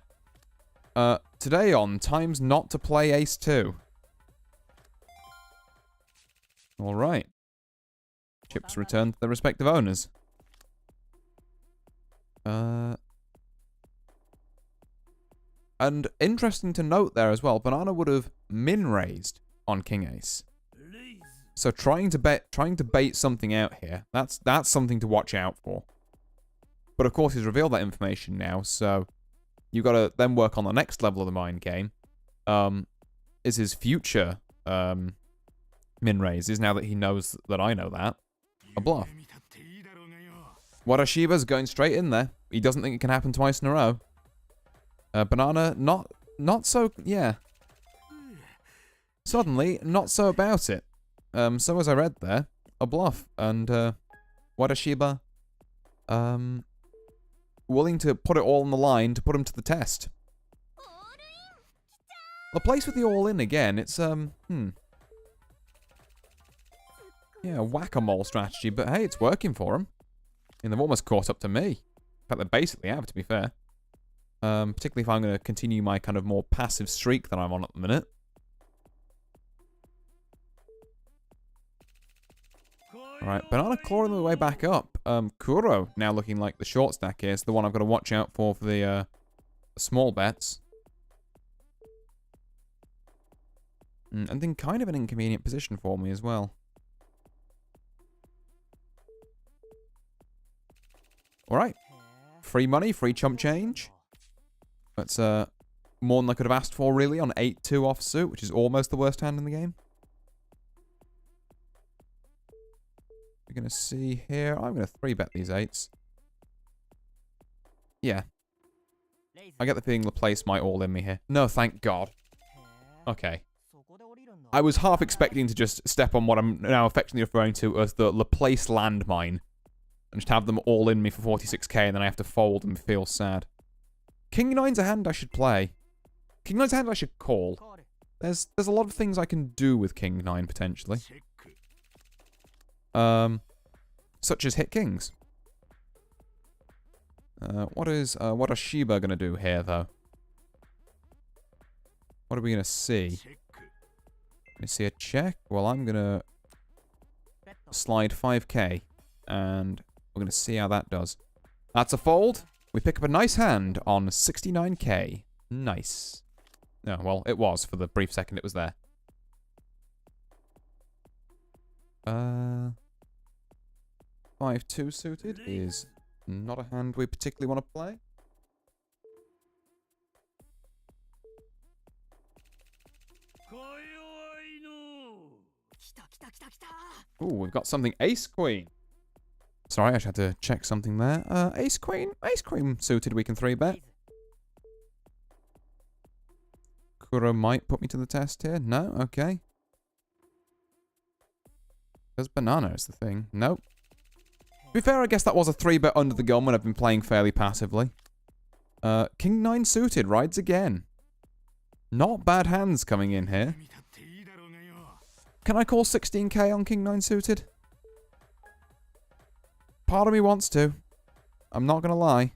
Today on, times not to play ace 2. Alright. Chips return to their respective owners. And interesting to note there as well, Banana would have min-raised on king ace. So trying to bait something out here, that's something to watch out for. But of course he's revealed that information now, so you've got to then work on the next level of the mind game. Is his future min-raise, is now that he knows that I know that, a bluff. Wadashiba's going straight in there. He doesn't think it can happen twice in a row. Banana, not so, yeah. Suddenly, not so about it. So as I read there, a bluff. And, Wadashiba, willing to put it all on the line to put him to the test. The place with the all-in again, it's, yeah, whack-a-mole strategy, but hey, it's working for him. And they've almost caught up to me. In fact, they basically have, to be fair. Particularly if I'm going to continue my kind of more passive streak that I'm on at the minute. Alright, Banana clawing the way back up. Kuro now looking like the short stack here. It's the one I've got to watch out for the small bets. And in kind of an inconvenient position for me as well. Alright. Free money, free chump change. That's more than I could have asked for, really, on 8-2 offsuit, which is almost the worst hand in the game. We're going to see here. I'm going to 3-bet these 8s. Yeah. I get the feeling Laplace might all in me here. No, thank God. Okay. I was half expecting to just step on what I'm now affectionately referring to as the Laplace landmine. And just have them all in me for 46k, and then I have to fold and feel sad. King 9's a hand I should play. King 9's a hand I should call. There's a lot of things I can do with King 9, potentially. Such as hit kings. What is Shiba gonna do here, though? What are we gonna see? Gonna see a check? Well, I'm gonna slide 5k, and we're gonna see how that does. That's a fold. We pick up a nice hand on 69k. Nice. No, well, it was for the brief second it was there. 5-2 suited is not a hand we particularly want to play. Ooh, we've got something ace queen. Sorry, I just had to check something there. Ace queen suited we can 3-bet. Kuro might put me to the test here. No? Okay. Because banana is the thing. Nope. To be fair, I guess that was a 3-bet under the gun when I've been playing fairly passively. King 9 suited rides again. Not bad hands coming in here. Can I call 16k on King 9 suited? Part of me wants to. I'm not gonna lie.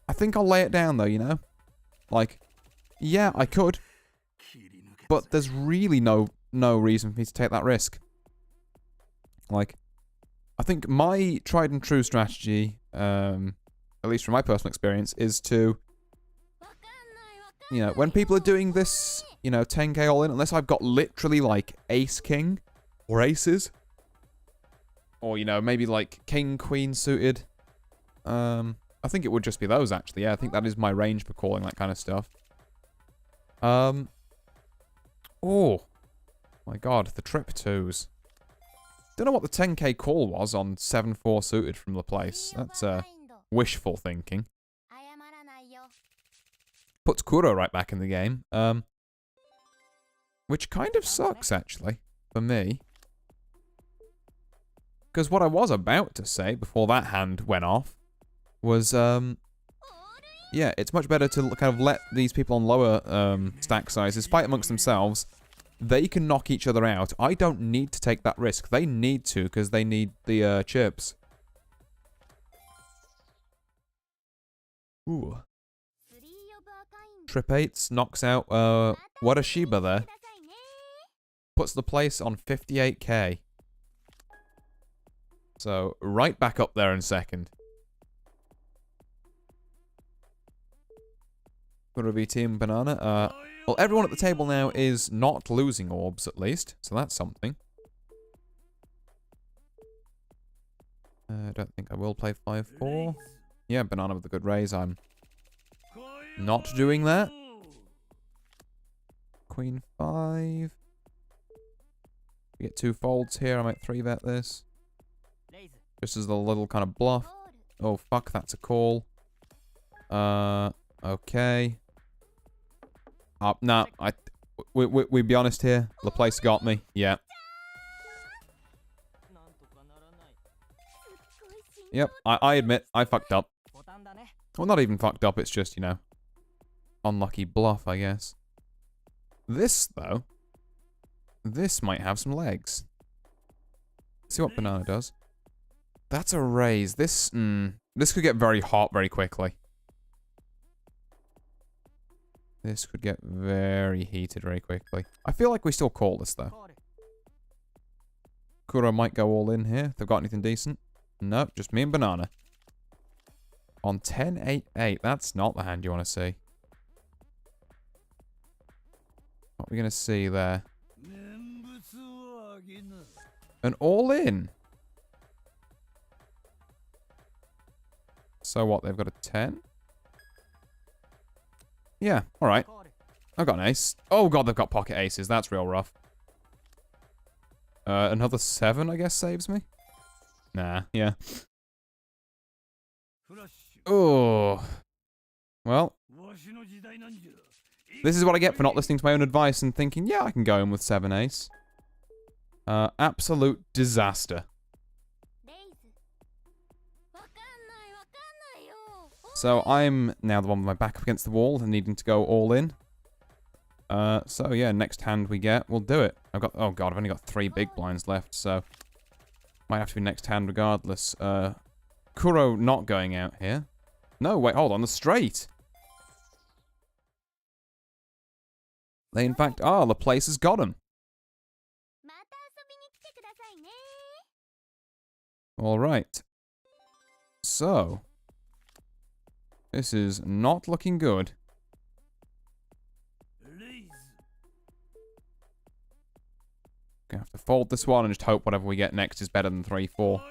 I think I'll lay it down though, you know? Like, yeah, I could. But there's really no reason for me to take that risk. Like, I think my tried and true strategy, at least from my personal experience, is to, you know, when people are doing this, you know, 10k all in, unless I've got literally like ace king or aces, or, you know, maybe like king queen suited. I think it would just be those actually. Yeah, I think that is my range for calling that kind of stuff. Oh my god, the trip twos. Don't know what the 10k call was on 7-4 suited from Laplace. That's wishful thinking. Puts Kuro right back in the game. Which kind of sucks actually for me. Because what I was about to say before that hand went off was, yeah, it's much better to kind of let these people on lower stack sizes fight amongst themselves. They can knock each other out. I don't need to take that risk. They need to, because they need the chips. Ooh. Trip 8s knocks out, what a Shiba there. Puts the place on 58k. So, right back up there in second. Gonna be Team Banana. Well, everyone at the table now is not losing orbs, at least. So that's something. I don't think I will play 5-4. Yeah, Banana with a good raise. I'm not doing that. Queen 5. We get 2 folds here. I might 3-bet this. Just as a little kind of bluff. Oh, fuck, that's a call. Okay. Nah, we be honest here. Laplace got me. Yeah. Yep, I admit, I fucked up. Well, not even fucked up, it's just, you know, unlucky bluff, I guess. This, though, this might have some legs. Let's see what Banana does. That's a raise. This could get very hot very quickly. This could get very heated very quickly. I feel like we still call this, though. Kuro might go all in here, if they've got anything decent. Nope, just me and Banana. On 10-8-8. That's not the hand you want to see. What are we going to see there? An all-in. So what, they've got a 10? Yeah, alright. I've got an ace. Oh god, they've got pocket aces. That's real rough. Another 7, I guess, saves me? Nah, yeah. Oh. Well. This is what I get for not listening to my own advice and thinking, yeah, I can go in with 7 ace. Absolute disaster. So I'm now the one with my back up against the wall and needing to go all in. So yeah, next hand we get, we'll do it. Oh god, I've only got 3 big blinds left, so might have to be next hand regardless. Kuro not going out here. No, wait, hold on, the straight. They in fact are, the place has got him. Alright. So, this is not looking good. Gonna have to fold this one and just hope whatever we get next is better than 3-4.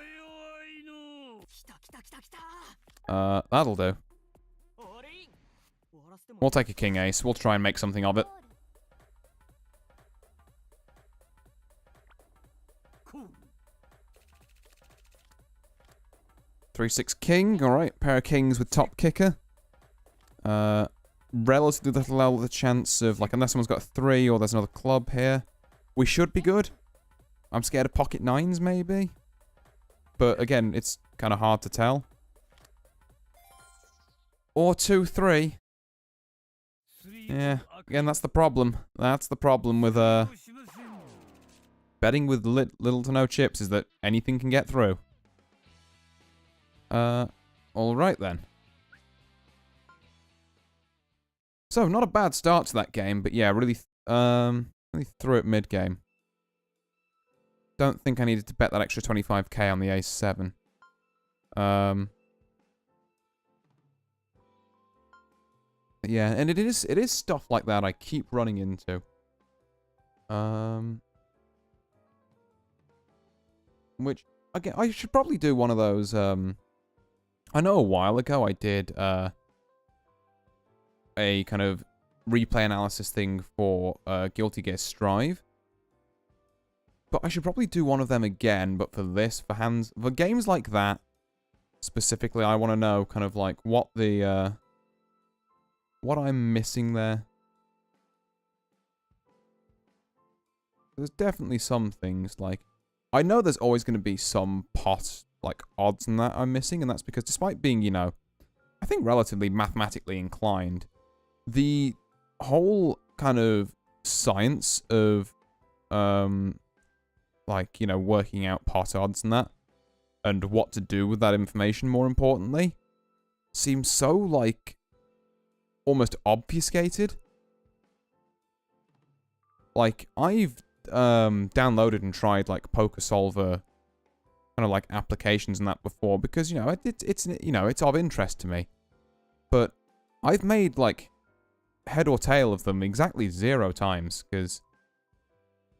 That'll do. We'll take a king ace. We'll try and make something of it. 3-6 king. Alright, pair of kings with top kicker. Relatively little the chance of, like, unless someone's got a 3 or there's another club here. We should be good. I'm scared of pocket 9s, maybe. But, again, it's kind of hard to tell. Or 2-3. Yeah, again, that's the problem. That's the problem with, betting with little to no chips, is that anything can get through. Alright then. So, not a bad start to that game, but yeah, really threw it mid-game. Don't think I needed to bet that extra 25k on the ace-7. Yeah, and it is stuff like that I keep running into. Which, again, I should probably do one of those, I know a while ago I did, a kind of replay analysis thing for, Guilty Gear Strive. But I should probably do one of them again, but for this, for games like that, specifically, I want to know kind of like what the, what I'm missing there. There's definitely some things, like, I know there's always going to be some pot, like, odds and that I'm missing, and that's because despite being, you know, I think relatively mathematically inclined, the whole kind of science of, like, you know, working out pot odds and that, and what to do with that information, more importantly, seems so, like, almost obfuscated. Like, I've downloaded and tried, like, poker solver kind of, like, applications and that before, because, you know, it's you know, it's of interest to me. But I've made, like, head or tail of them exactly 0 times, because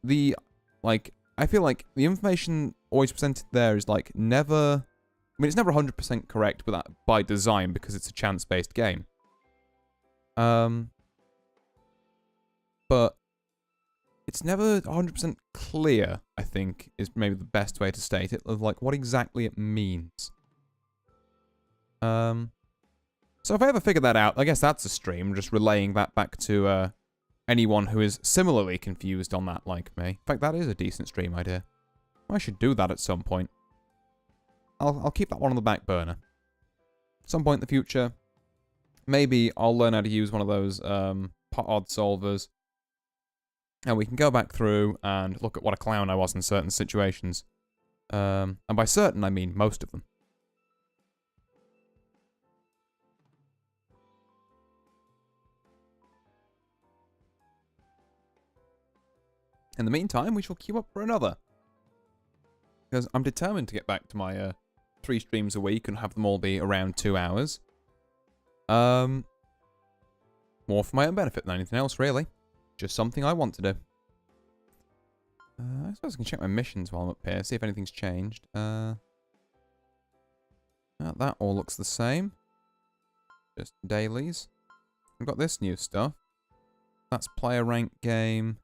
the, like, I feel like the information always presented there is, like, never... I mean, it's never 100% correct, but that by design, because it's a chance-based game. But it's never 100% clear, I think, is maybe the best way to state it, of, like, what exactly it means. So if I ever figure that out, I guess that's a stream, just relaying that back to, anyone who is similarly confused on that like me. In fact, that is a decent stream idea. I should do that at some point. I'll keep that one on the back burner. Some point in the future, maybe I'll learn how to use one of those pot odd solvers, and we can go back through and look at what a clown I was in certain situations. And by certain, I mean most of them. In the meantime, we shall queue up for another. Because I'm determined to get back to my 3 streams a week and have them all be around 2 hours. More for my own benefit than anything else, really. Just something I want to do. I suppose I can check my missions while I'm up here, see if anything's changed. That all looks the same. Just dailies. We've got this new stuff. That's player rank game.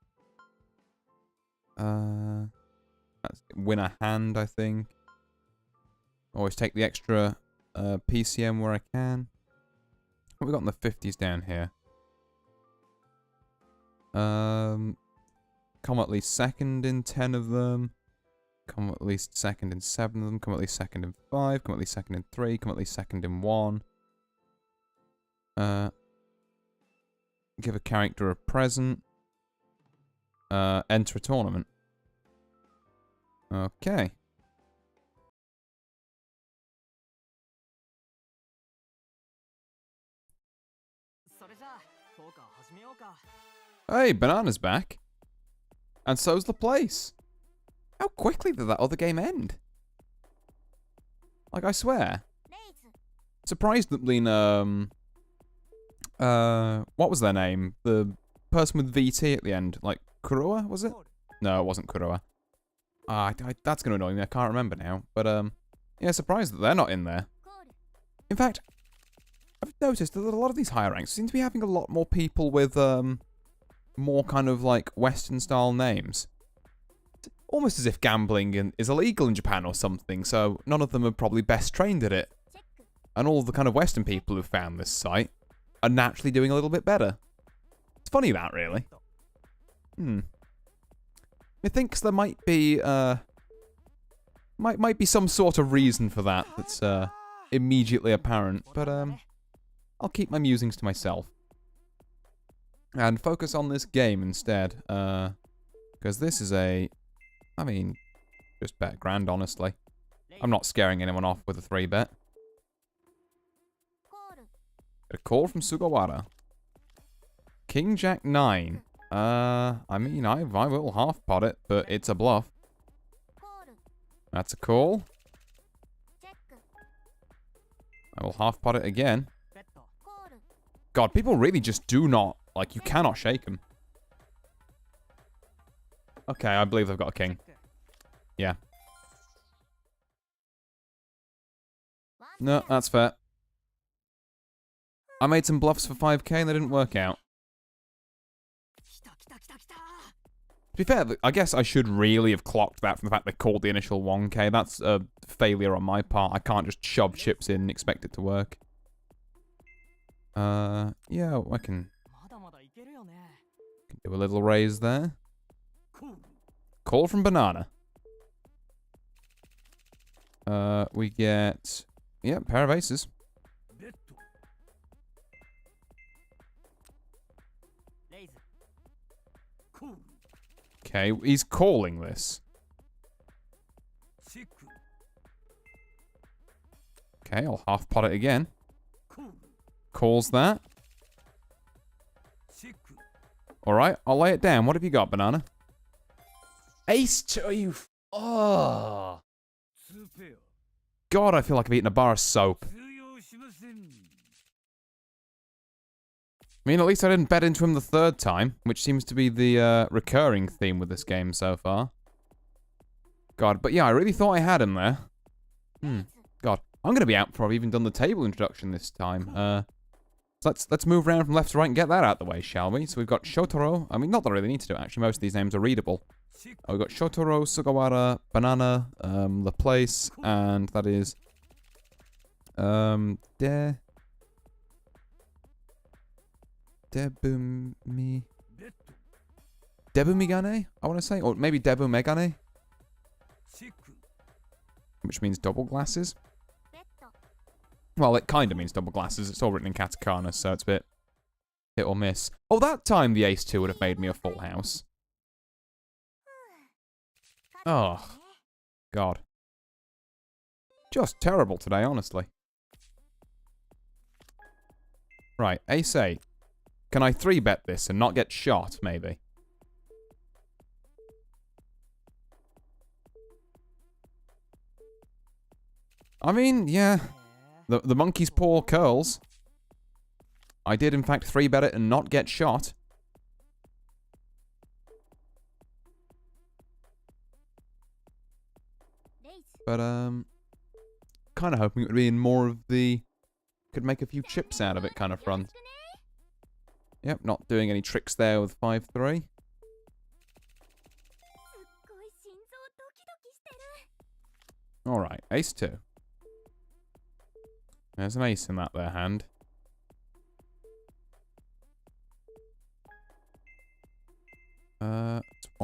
That's win a hand, I think. Always take the extra PCM where I can. What have we got in the 50s down here? Come at least second in 10 of them. Come at least second in 7 of them. Come at least second in 5. Come at least second in 3. Come at least second in 1. Give a character a present. Enter a tournament. Okay. Hey, Banana's back. And so's the place. How quickly did that other game end? Like, I swear. Surprisingly, what was their name? The person with VT at the end. Like, Kurua, was it? No, it wasn't Kurua. That's gonna annoy me, I can't remember now. But, yeah, surprised that they're not in there. In fact, I've noticed that a lot of these higher ranks seem to be having a lot more people with, more kind of, like, Western-style names. It's almost as if gambling is illegal in Japan or something, so none of them are probably best trained at it. And all the kind of Western people who've found this site are naturally doing a little bit better. It's funny that, really. Methinks there might be, might be some sort of reason for that that's, immediately apparent, but, I'll keep my musings to myself. And focus on this game instead, because this is I mean, just bet grand, honestly. I'm not scaring anyone off with a 3-bet. A call from Sugawara. King Jack 9. I mean, I will half-pot it, but it's a bluff. That's a call. I will half-pot it again. God, people really just do not, like, you cannot shake them. Okay, I believe I've got a king. Yeah. No, that's fair. I made some bluffs for 5k and they didn't work out. To be fair, I guess I should really have clocked that from the fact they called the initial 1k. That's a failure on my part. I can't just shove chips in and expect it to work. Yeah, I can do a little raise there. Call from Banana. We get, yeah, pair of aces. Okay, he's calling this. Okay, I'll half pot it again. Calls that. Alright, I'll lay it down. What have you got, Banana? Ace 2, you... Oh. God, I feel like I've eaten a bar of soap. I mean, at least I didn't bet into him the 3rd time, which seems to be the recurring theme with this game so far. God, but yeah, I really thought I had him there. God, I'm going to be out before I've even done the table introduction this time. So let's move around from left to right and get that out of the way, shall we? So we've got Shotaro. I mean, not that I really need to do it, actually. Most of these names are readable. We've got Shotaro, Sugawara, Banana, The Place, and that is... Debumigane, I want to say? Or maybe Debumegane? Which means double glasses. Well, it kind of means double glasses. It's all written in katakana, so it's a bit hit or miss. Oh, that time the ace 2 would have made me a full house. Oh, God. Just terrible today, honestly. Right, ace 8. Can I 3-bet this and not get shot, maybe? I mean, yeah. The monkey's paw curls. I did, in fact, 3-bet it and not get shot. But, kind of hoping it would be in more of the... Could make a few chips out of it kind of front. Yep, not doing any tricks there with 5-3. Alright, ace 2. There's an ace in that there hand.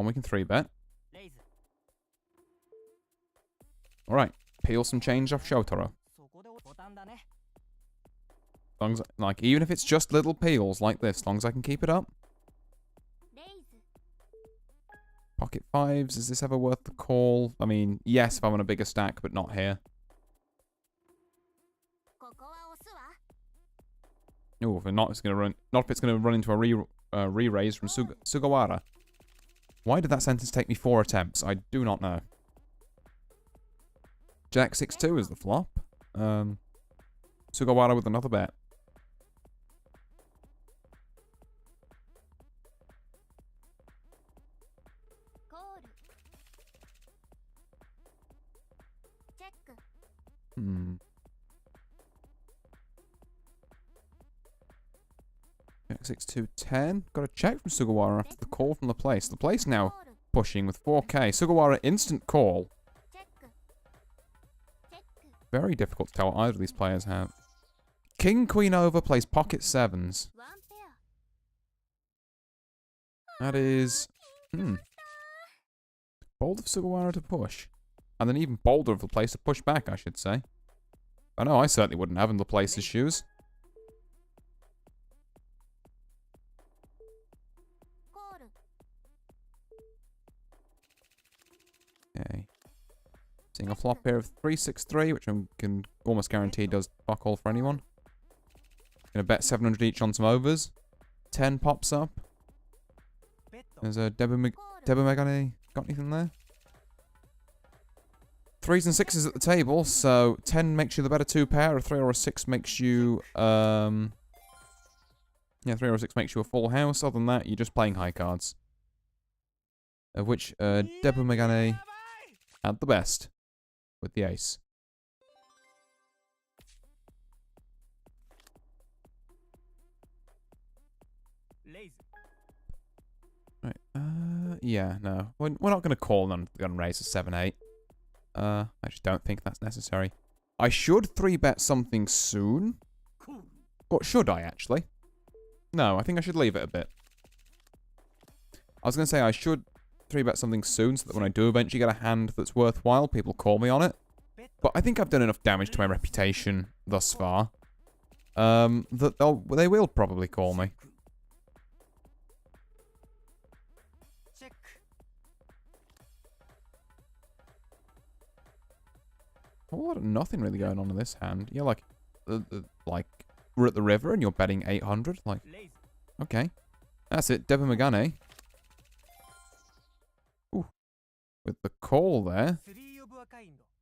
one we can 3-bet. Alright, peel some change off Shotaro. Long as, like, even if it's just little peels like this, as long as I can keep it up. Pocket 5s, is this ever worth the call? I mean, yes, if I'm on a bigger stack, but not here. Oh, if not, it's gonna run. Not if it's gonna run into a re-raise from Sugawara. Why did that sentence take me 4 attempts? I do not know. Jack 6-2 is the flop. Sugawara with another bet. Jack 6-2 10. Got a check from Sugawara after the call from the place. The place now pushing with 4k. Sugawara instant call. Very difficult to tell what either of these players have. King Queen over plays pocket 7s. That is... bold of Sugawara to push. And then even bolder of the place to push back, I should say. I know I certainly wouldn't have in the place's shoes. Okay. Seeing a flop here of 3-6-3, which I can almost guarantee does fuck all for anyone. Gonna bet 700 each on some overs. 10 pops up. There's a Debu Megane. Got anything there? 3s and 6s at the table, so 10 makes you the better 2 pair, a 3 or a 6 makes you, yeah, 3 or a 6 makes you a full house. Other than that, you're just playing high cards. Of which, Debu Megane had the best, with the ace. Right, yeah, no. We're not going to call on gun raise a 7-8. I just don't think that's necessary. I should 3-bet something soon. But should I, actually? No, I think I should leave it a bit. I was going to say I should 3-bet something soon so that when I do eventually get a hand that's worthwhile, people call me on it. But I think I've done enough damage to my reputation thus far. That they will probably call me. A whole lot of nothing really going on in this hand. You're like, we're at the river and you're betting 800. Like, okay. That's it, Debu Megane. Ooh. With the call there.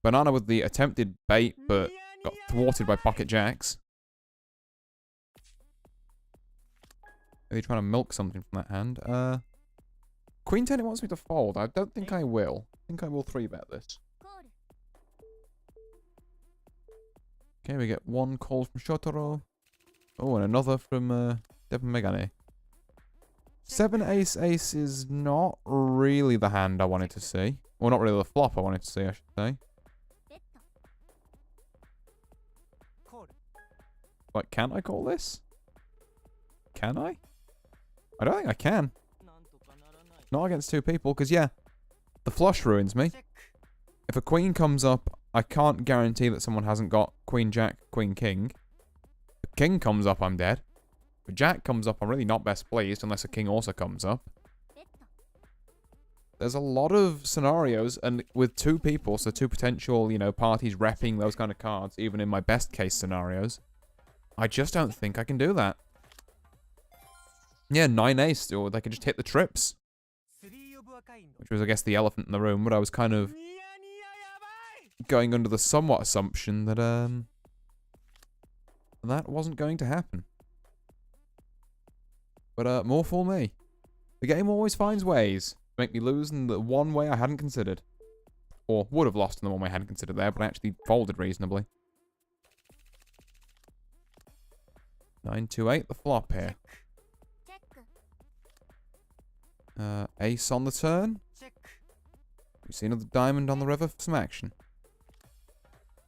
Banana with the attempted bait, but got thwarted by pocket jacks. Are they trying to milk something from that hand? Queen 10 it wants me to fold. I don't think I will. I think I will 3-bet this. Okay, we get one call from Shotaro. Oh, and another from Debu Megane. 7 ace ace is not really the hand I wanted to see. Well, not really the flop I wanted to see, I should say. Like, can I call this? Can I? I don't think I can. Not against 2 people, because, yeah, the flush ruins me. If a queen comes up, I can't guarantee that someone hasn't got queen jack, queen king. If a king comes up, I'm dead. If a jack comes up, I'm really not best pleased unless a king also comes up. There's a lot of scenarios, and with 2 people, so 2 potential, you know, parties repping those kind of cards, even in my best case scenarios, I just don't think I can do that. Yeah, 9 ace, or they could just hit the trips. Which was, I guess, the elephant in the room, but I was kind of going under the somewhat assumption that, that wasn't going to happen. But, more for me. The game always finds ways to make me lose in the one way I hadn't considered. Or would have lost in the one way I hadn't considered there, but I actually folded reasonably. 9-2-8, the flop here. Ace on the turn. We see another diamond on the river for some action.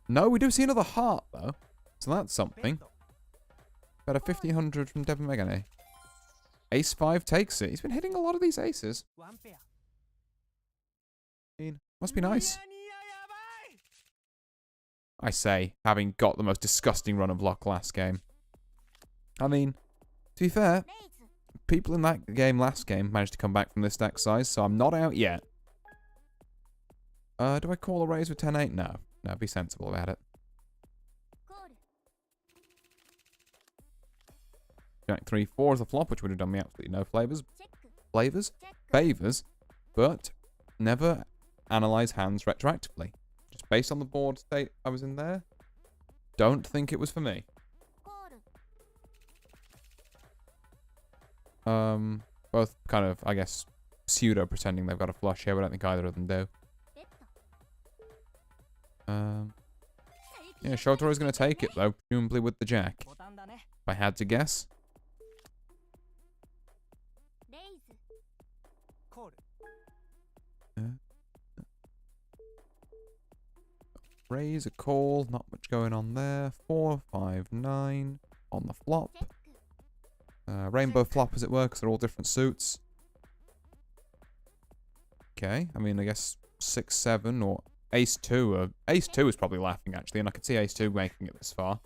No, we do see another heart, though. So that's something. Better 1500 from Debu Megane. Ace 5 takes it. He's been hitting a lot of these aces. I mean, must be nice. I say, having got the most disgusting run of luck last game. I mean, to be fair, people in that game last game managed to come back from this deck size, so I'm not out yet. Do I call a raise with 10-8? No. No, be sensible about it. Jack 3-4 is the flop, which would have done me absolutely no favors, but never analyze hands retroactively. Just based on the board state I was in there, don't think it was for me. Both kind of, I guess, pseudo pretending they've got a flush here, but I don't think either of them do. Yeah, Shotaro is going to take it, though, presumably with the jack. If I had to guess. Raise, a call, not much going on there. 4, 5, 9 on the flop. Rainbow flop, as it were, because they're all different suits. Okay, I mean, I guess 6, 7, or Ace 2. Ace 2 is probably laughing, actually, and I could see Ace 2 making it this far.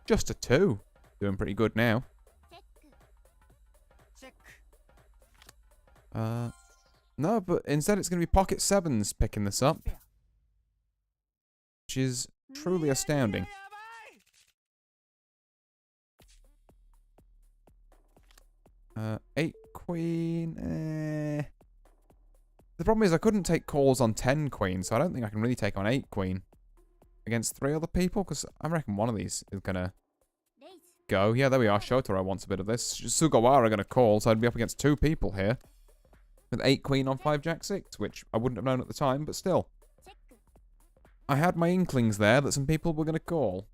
Just a 2. Doing pretty good now. No, but instead it's going to be pocket 7s picking this up. Which is truly astounding. Eight queen. The problem is I couldn't take calls on 10 queen, so I don't think I can really take on 8 queen against 3 other people, because I reckon one of these is gonna go. Yeah, there we are. Shotaro wants a bit of this. Sugawara gonna call, so I'd be up against 2 people here with 8 queen on 5 jack 6, which I wouldn't have known at the time, but still. I had my inklings there that some people were gonna call.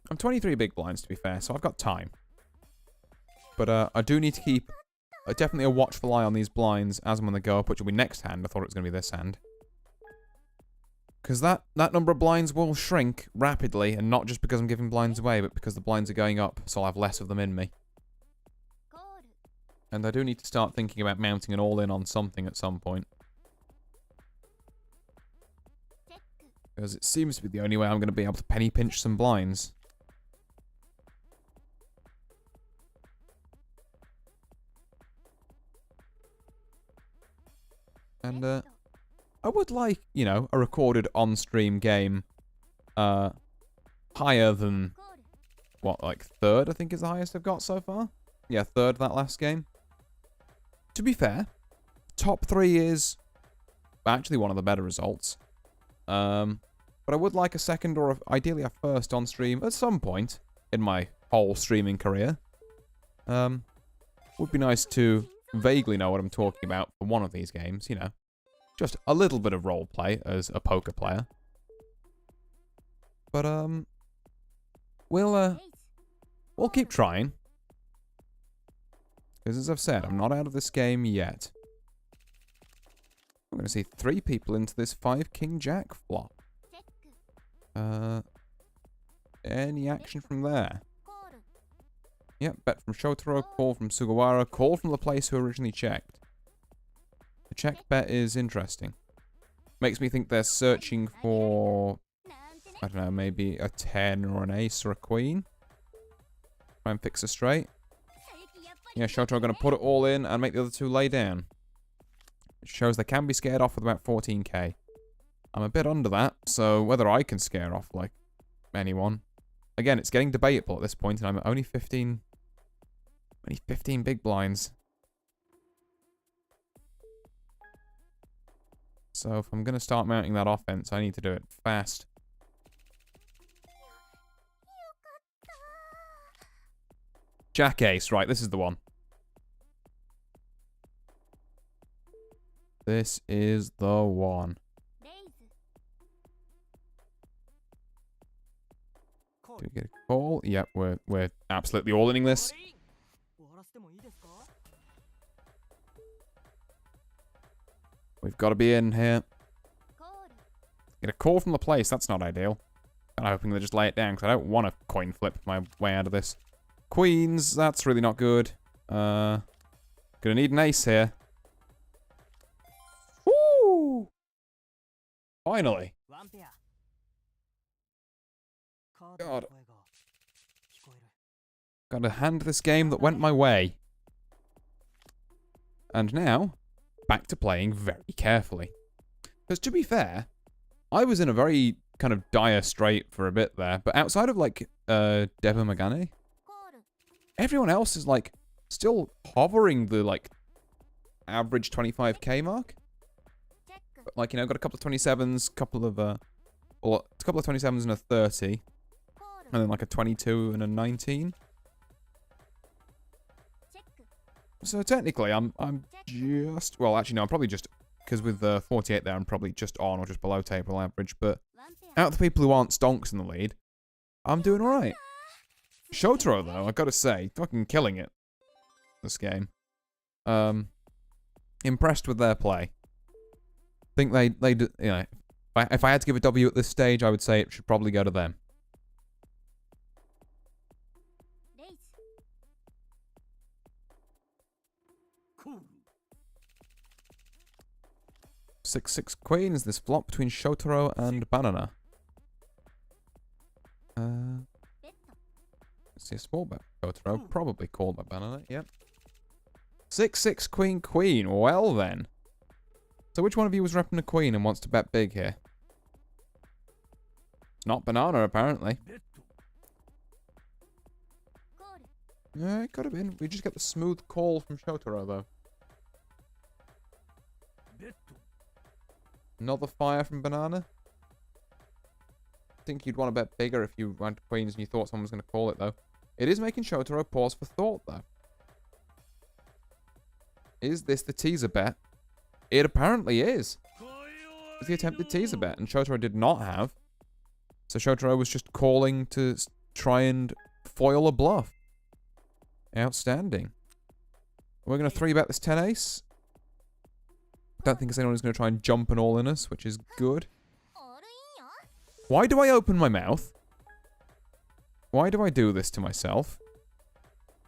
I'm 23 big blinds, to be fair, so I've got time. But I do need to keep definitely a watchful eye on these blinds as I'm on the go up, which will be next hand. I thought it was going to be this hand. Because that number of blinds will shrink rapidly, and not just because I'm giving blinds away, but because the blinds are going up, so I'll have less of them in me. And I do need to start thinking about mounting an all-in on something at some point. Because it seems to be the only way I'm going to be able to penny pinch some blinds. And, I would like, you know, a recorded on-stream game, higher than, what, like 3rd, I think is the highest I've got so far? Yeah, 3rd that last game. To be fair, top 3 is actually one of the better results. But I would like a 2nd or ideally a 1st on stream at some point in my whole streaming career. Would be nice to vaguely know what I'm talking about for one of these games, you know. Just a little bit of roleplay as a poker player. But, we'll keep trying. Because as I've said, I'm not out of this game yet. I'm going to see 3 people into this 5 king jack flop. Any action from there? Yep, bet from Shotaro, call from Sugawara, call from the place who originally checked. The check bet is interesting. Makes me think they're searching for, I don't know, maybe a 10 or an ace or a queen. Try and fix a straight. Yeah, Shotaro going to put it all in and make the other 2 lay down. It shows they can be scared off with about 14k. I'm a bit under that, so whether I can scare off, like, anyone. Again, it's getting debatable at this point, and I'm only 15 big blinds. So if I'm going to start mounting that offense, I need to do it fast. Jack ace, right, this is the one. This is the one. Do we get a call? Yep, we're absolutely all-inning this. We've got to be in here. Get a call from the place. That's not ideal. I'm hoping they just lay it down because I don't want to coin flip my way out of this. Queens, that's really not good. Gonna need an ace here. Woo! Finally. God. Gotta hand this game that went my way. And now, back to playing very carefully. Because to be fair, I was in a very kind of dire strait for a bit there, but outside of like Deba Magane, everyone else is like still hovering the like average 25k mark. But like, you know, got a couple of 27s, couple of well, a couple of 27s and a 30, and then like a 22 and a 19. So technically, I'm just, well, actually no, I'm probably just, because with 48 there, I'm probably just on or just below table average. But out of the people who aren't stonks in the lead, I'm doing all right. Shotaro though, I gotta say, fucking killing it this game. Impressed with their play. Think they you know, if I had to give a W at this stage, I would say it should probably go to them. Six queen is this flop between Shotaro and Banana. See a small bet. Shotaro, probably called by Banana. Yep. 6 queen queen. Well then. So which one of you was repping a queen and wants to bet big here? It's not Banana apparently. Yeah, it could have been. We just get the smooth call from Shotaro though. Another fire from Banana. I think you'd want to bet bigger if you went queens and you thought someone was going to call it, though. It is making Shotaro pause for thought, though. Is this the teaser bet? It apparently is. It's the attempted teaser bet, and Shotaro did not have. So Shotaro was just calling to try and foil a bluff. Outstanding. We're going to 3-bet this 10 ace. Don't think anyone's going to try and jump an all in us, which is good. Why do I open my mouth? Why do I do this to myself?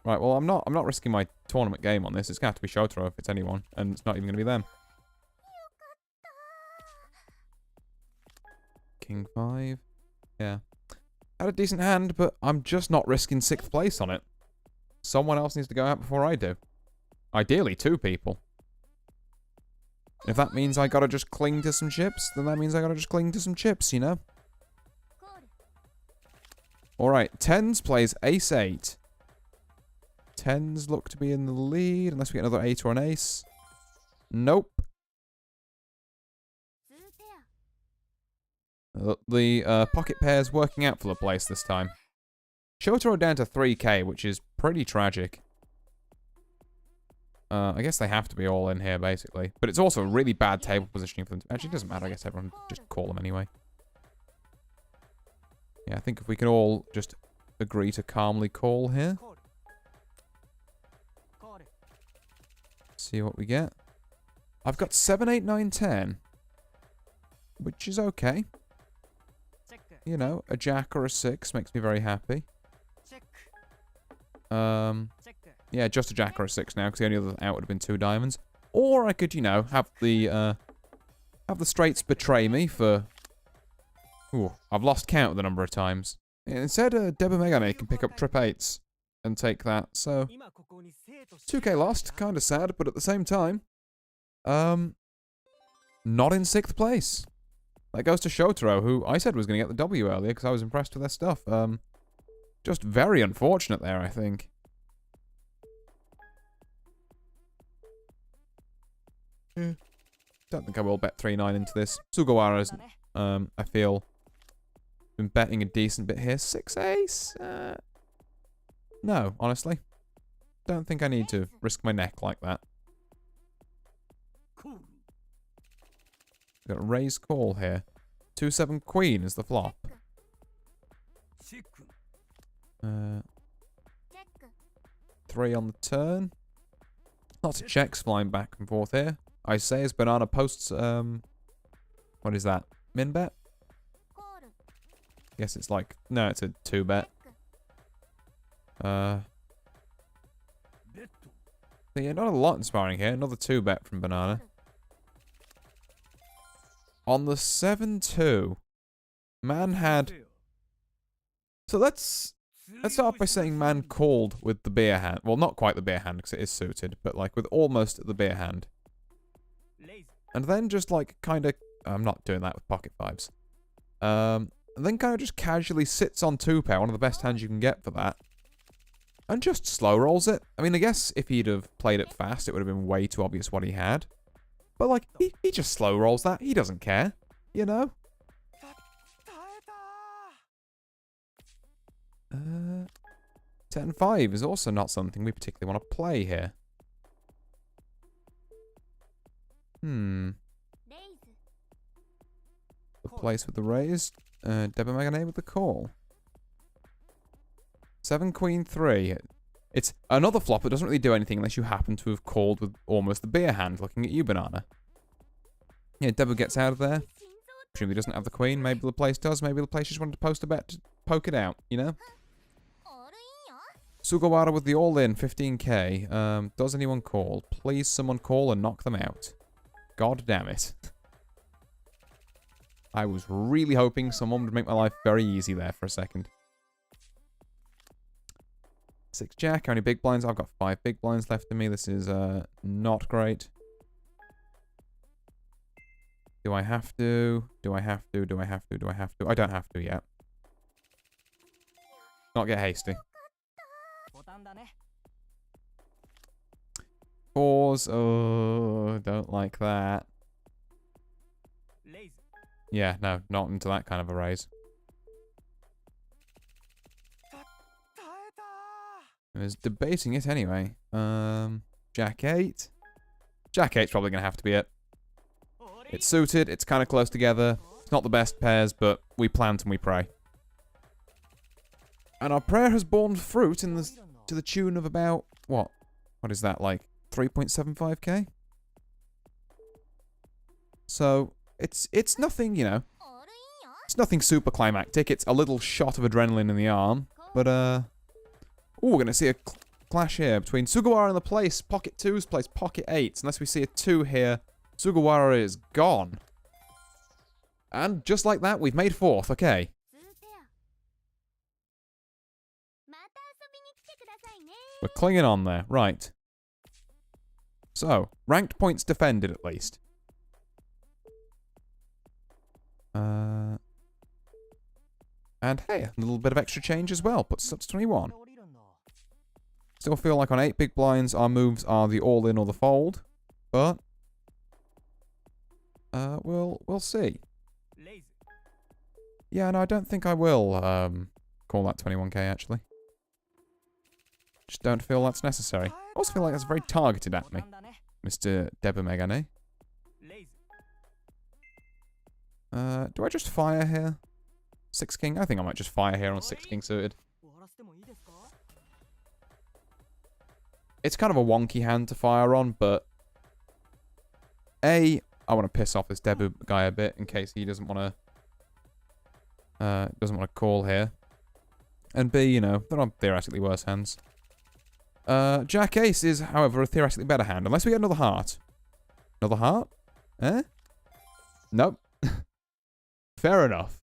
Right, well, I'm not risking my tournament game on this. It's going to have to be Shotaro if it's anyone, and it's not even going to be them. King 5. Yeah. Had a decent hand, but I'm just not risking 6th place on it. Someone else needs to go out before I do. Ideally, 2 people. If that means I gotta just cling to some chips, then that means I gotta just cling to some chips, you know? Alright, 10s plays ace 8. 10s look to be in the lead, unless we get another 8 or an ace. Nope. The pocket pair's working out for the place this time. Shotaro down to 3k, which is pretty tragic. I guess they have to be all in here, basically. But it's also a really bad table positioning for them. Actually, it doesn't matter. I guess everyone just call them anyway. Yeah, I think if we can all just agree to calmly call here. See what we get. I've got 7, 8, 9, 10. Which is okay. You know, a jack or a 6 makes me very happy. Yeah, just a jack or a 6 now, because the only other out would have been 2 diamonds. Or I could, you know, have the straights betray me for... Ooh, I've lost count of the number of times. Instead, Deba Megane can pick up trip 8s and take that, so... 2k lost, kind of sad, but at the same time... Not in 6th place. That goes to Shotaro, who I said was going to get the W earlier, because I was impressed with their stuff. Just very unfortunate there, I think. Don't think I will bet 3-9 into this. Sugawara's, I feel, been betting a decent bit here. 6 ace? No, honestly. Don't think I need to risk my neck like that. Got a raise call here. 2-7 queen is the flop. 3 on the turn. Lots of checks flying back and forth here. I say as Banana posts, what is that? Min bet? Guess it's like, no, it's a 2 bet. So yeah, not a lot inspiring here. Another 2-bet from Banana. On the 7-2, man had... So let's start off by saying man called with the beer hand. Well, not quite the beer hand, because it is suited, but like with almost the beer hand. And then just like kind of... I'm not doing that with pocket fives. And then kind of just casually sits on 2-pair, one of the best hands you can get for that. And just slow rolls it. I mean, I guess if he'd have played it fast, it would have been way too obvious what he had. But like, he just slow rolls that. He doesn't care, you know? 10-5 is also not something we particularly want to play here. The place with the raise. Debit Magane with the call. 7 Queen 3. It's another flop that doesn't really do anything unless you happen to have called with almost the beer hand looking at you, Banana. Yeah, Debit gets out of there. Presumably doesn't have the queen. Maybe the place does. Maybe the place just wanted to post a bet to poke it out, you know? Sugawara with the all-in, 15k. Does anyone call? Please someone call and knock them out. God damn it. I was really hoping someone would make my life very easy there for a second. 6 Jack, how many big blinds? I've got 5 big blinds left in me. This is not great. Do I have to? Do I have to? Do I have to? Do I have to? I don't have to yet. Not get hasty. 4s. Oh, don't like that. Yeah, no, not into that kind of a raise. I was debating it anyway. Jack 8. Jack 8's probably going to have to be it. It's suited, it's kind of close together. It's not the best pairs, but we plant and we pray. And our prayer has borne fruit in the, to the tune of about, what? What is that, like 3.75k? So, it's nothing, you know. It's nothing super climactic. It's a little shot of adrenaline in the arm. But, ooh, we're going to see a clash here between Sugawara and the place. Pocket 2's place, pocket 8's. Unless we see a 2 here, Sugawara is gone. And just like that, we've made 4th. Okay. We're clinging on there. Right. So, ranked points defended at least. And hey, a little bit of extra change as well. Puts us up to 21. Still feel like on 8 big blinds, our moves are the all-in or the fold. But we'll see. Yeah, no, I don't think I will call that 21k actually. Just don't feel that's necessary. I also feel like that's very targeted at me, Mr. Deba Megane. Do I just fire here? 6 king? I think I might just fire here on 6 king suited. It's kind of a wonky hand to fire on, but A, I want to piss off this Debu guy a bit in case he doesn't want to call here. And B, you know, there are theoretically worse hands. Jack Ace is, however, a theoretically better hand, unless we get another heart. Another heart? Eh? Nope. Fair enough.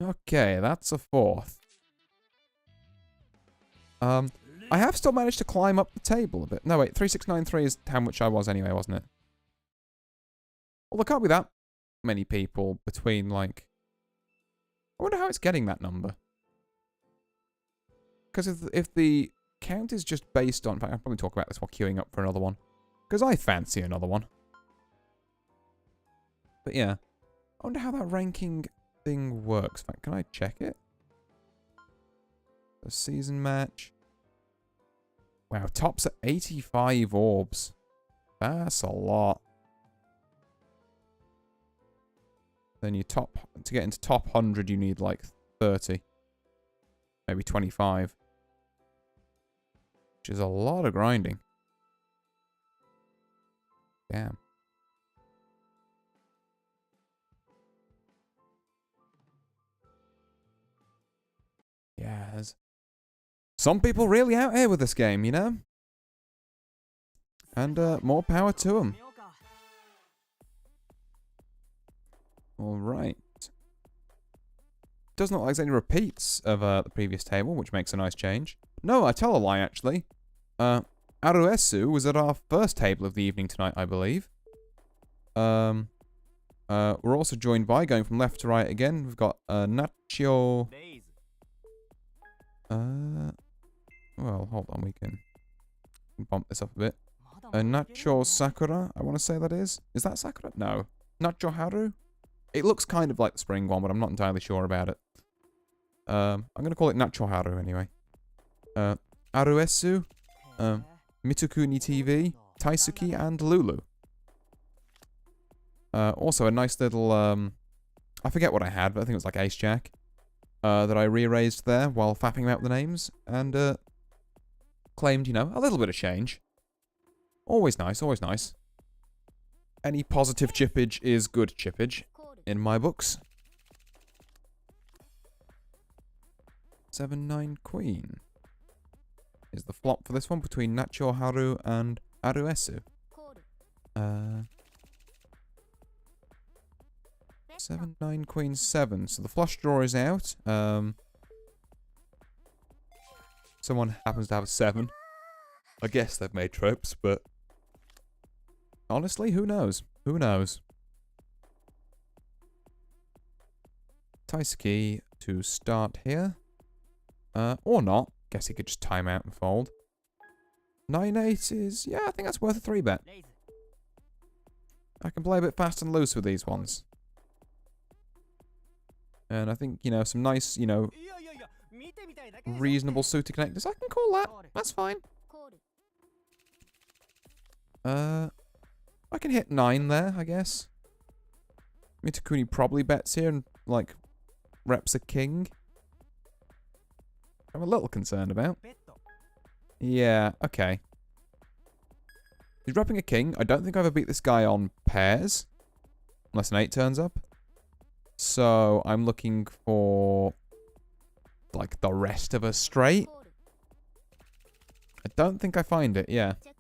Okay, that's a 4th. I have still managed to climb up the table a bit. No, wait, 3693 is how much I was anyway, wasn't it? Well, there can't be that many people between, like... I wonder how it's getting that number. Because if the count is just based on... In fact, I'll probably talk about this while queuing up for another one. Because I fancy another one. But yeah. I wonder how that ranking thing works. In fact, can I check it? A season match. Wow, tops at 85 orbs. That's a lot. Then you top... To get into top 100, you need like 30. Maybe 25. Which is a lot of grinding. Damn. Yeah, there's some people really out here with this game, you know? And more power to them. Alright. Doesn't look like there's any repeats of the previous table, which makes a nice change. No, I tell a lie, actually. Aruesu was at our first table of the evening tonight, I believe. We're also joined by, going from left to right again, we've got Nacho... well, hold on, we can bump this up a bit. Nacho Sakura, I want to say that is. Is that Sakura? No. Nacho Haru? It looks kind of like the spring one, but I'm not entirely sure about it. I'm going to call it Nacho Haru anyway. Aruesu, Mitukuni TV, Taisuki, and Lulu. Also a nice little, I forget what I had, but I think it was like Ace Jack. That I rearranged there while fapping out the names. And, claimed, you know, a little bit of change. Always nice, always nice. Any positive chippage is good chippage, in my books. 7-9 Queen is the flop for this one between Nacho Haru and Aruesu. 7-9 Queen 7. So the flush draw is out. Someone happens to have a 7. I guess they've made tropes, but honestly, who knows? Who knows? Taisuki to start here. Or not. Guess he could just time out and fold. 9-8 is... yeah, I think that's worth a 3-bet. I can play a bit fast and loose with these ones. And I think, you know, some nice, you know, reasonable suited connectors. I can call that. That's fine. I can hit 9 there, I guess. Mitakuni probably bets here and, like, reps a king. I'm a little concerned about. Yeah, okay. He's repping a king. I don't think I ever beat this guy on pairs. Unless an 8 turns up. So, I'm looking for, like, the rest of a straight. I don't think I find it, yeah. I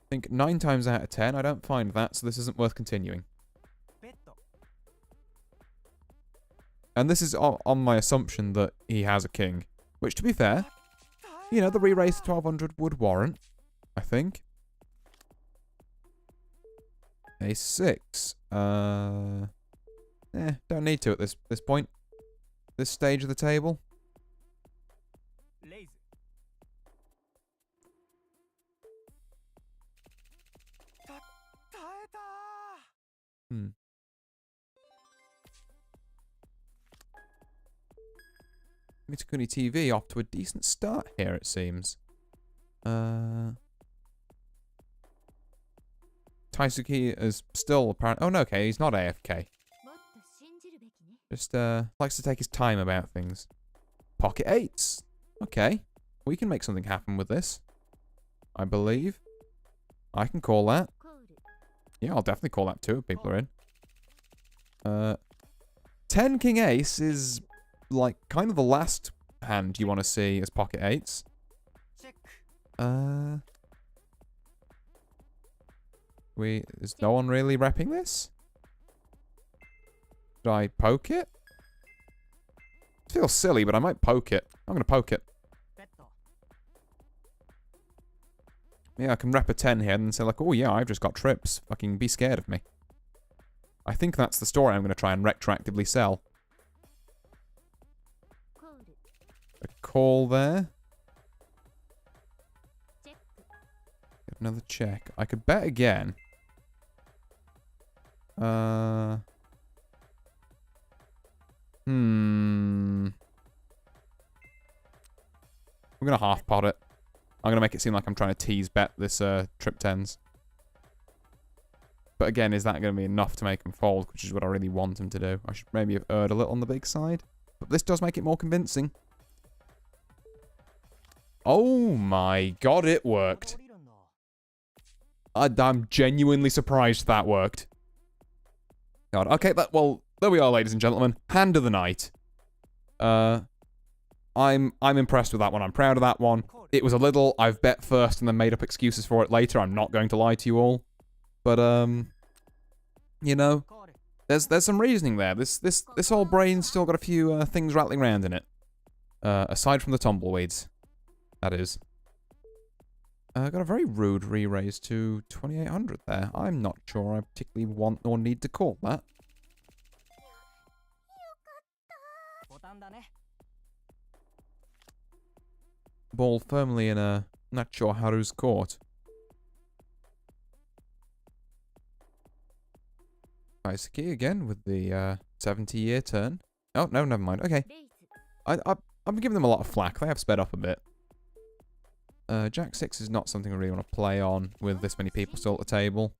think 9 times out of 10, I don't find that, so this isn't worth continuing. And this is on my assumption that he has a king. Which, to be fair, you know, the re-raise to 1200 would warrant, I think. Ace 6. Don't need to at this point. This stage of the table. Mitakuni TV off to a decent start here, it seems. Taisuki is still apparent. Oh no, okay, he's not AFK. Just likes to take his time about things. Pocket 8s. Okay, we can make something happen with this. I believe. I can call that. Yeah, I'll definitely call that too if people are in. 10 King Ace is like kind of the last hand you want to see as pocket 8s. Is no one really repping this? Should I poke it? It feels silly, but I might poke it. I'm going to poke it. Yeah, I can rep a 10 here and say like, oh yeah, I've just got trips. Fucking be scared of me. I think that's the story I'm going to try and retroactively sell. A call there. Get another check. I could bet again. I'm going to half pot it. I'm going to make it seem like I'm trying to tease bet this trip 10s. But again, is that going to be enough to make him fold, which is what I really want him to do? I should maybe have erred a little on the big side. But this does make it more convincing. Oh my god, it worked. I'm genuinely surprised that worked. God, okay, well, there we are, ladies and gentlemen. Hand of the night. I I'm impressed with that one. I'm proud of that one. It was a little, I've bet first and then made up excuses for it later. I'm not going to lie to you all. But, you know, there's some reasoning there. This old brain's still got a few things rattling around in it. Aside from the tumbleweeds. That is. Got a very rude re-raise to 2800 there. I'm not sure I particularly want or need to call that. Ball firmly in a not sure Haru's court. Kaisuke again with the 70-year turn. Oh, no, never mind. Okay. I'm giving them a lot of flack. They have sped up a bit. Jack 6 is not something I really want to play on with this many people still at the table.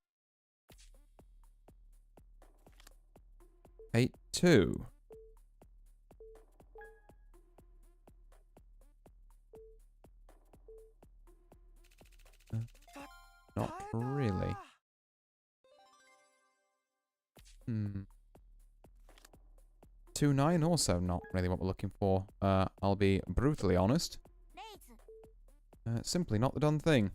8-2. Not really. 2-9 also not really what we're looking for. I'll be brutally honest. Simply not the done thing.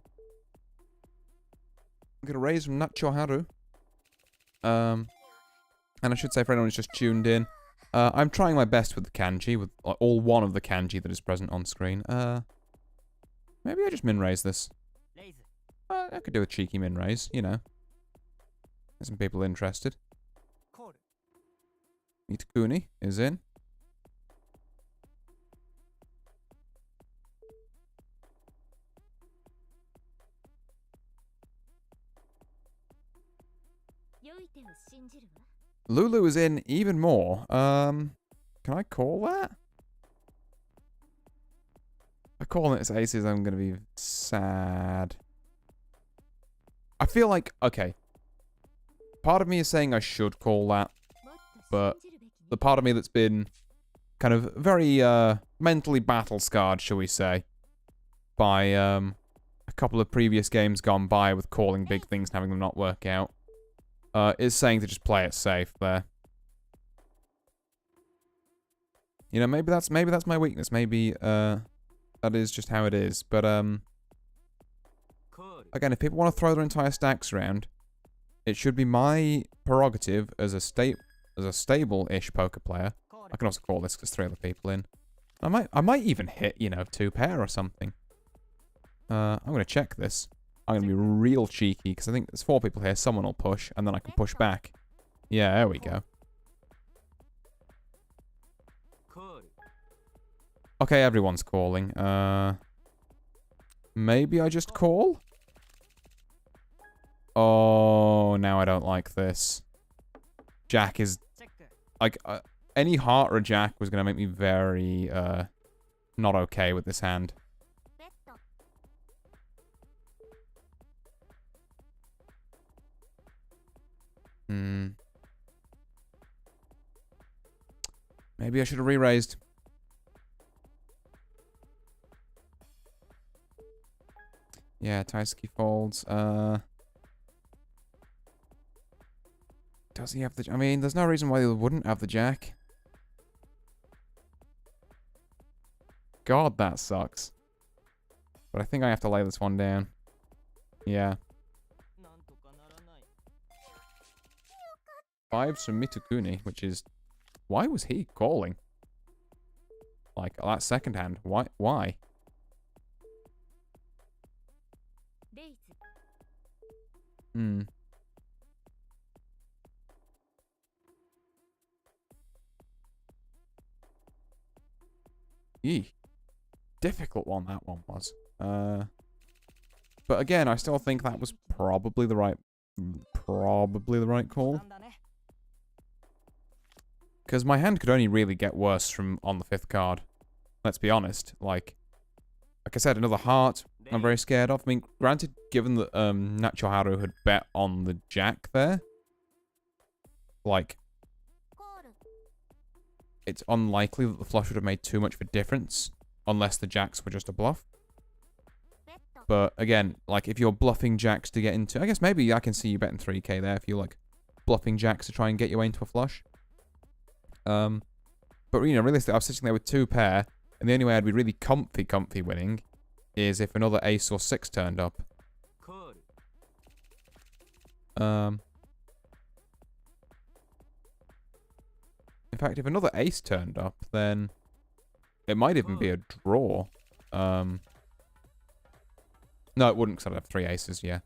I'm going to raise from Nacho Haru. And I should say for anyone who's just tuned in, I'm trying my best with the kanji, with all one of the kanji that is present on screen. Maybe I just min-raise this. I could do a cheeky min-raise, you know. There's some people interested. Mitakuni is in. Lulu is in even more. Can I call that? If I call it as aces, I'm going to be sad. I feel like, okay. Part of me is saying I should call that. But the part of me that's been kind of very mentally battle-scarred, shall we say, by a couple of previous games gone by with calling big things and having them not work out, is saying to just play it safe there. You know, maybe that's my weakness. Maybe that is just how it is. But again, if people want to throw their entire stacks around, it should be my prerogative as a stable-ish poker player. I can also call this because 3 other people in. I might even hit, you know, 2 pair or something. I'm going to check this. I'm going to be real cheeky because I think there's 4 people here. Someone will push and then I can push back. Yeah, there we go. Okay, everyone's calling. Maybe I just call? Oh, now I don't like this. Jack is... like, any heart or a jack was going to make me very, not okay with this hand. Maybe I should have re-raised. Yeah, Taisuke folds. Does he have the... I mean, there's no reason why he wouldn't have the jack. God, that sucks. But I think I have to lay this one down. Yeah. 5s from Mitakuni, which is... Why was he calling? Like, that second hand. Why? Why? Yee. Difficult one that one was. But again, I still think that was probably the right call. Because my hand could only really get worse from on the 5th card. Let's be honest. Like I said, another heart I'm very scared of. I mean, granted, given that Nacho Haru had bet on the jack there, like, it's unlikely that the flush would have made too much of a difference, unless the jacks were just a bluff. But again, like, if you're bluffing jacks to get into... I guess maybe I can see you betting 3k there if you're, like, bluffing jacks to try and get your way into a flush. But, you know, realistically, I was sitting there with 2 pair. And the only way I'd be really comfy winning is if another ace or 6 turned up. In fact, if another ace turned up, then it might even be a draw. No, it wouldn't, because I'd have 3 aces, yeah.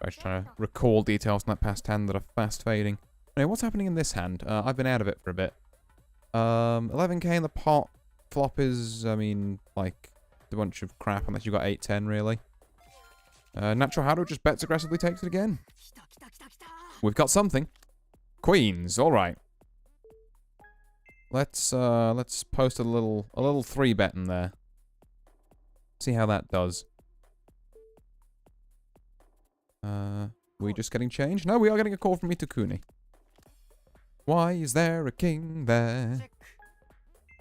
I was trying to recall details from that past hand that are fast fading. Anyway, what's happening in this hand? I've been out of it for a bit. 11k in the pot. Flop is, I mean, like, a bunch of crap unless you've got 8-10, really. Natural Haddo just bets aggressively, takes it again. We've got something. Queens, alright. Let's post a little 3-bet in there. See how that does. We just getting changed? No, we are getting a call from Mitakuni. Why is there a king there?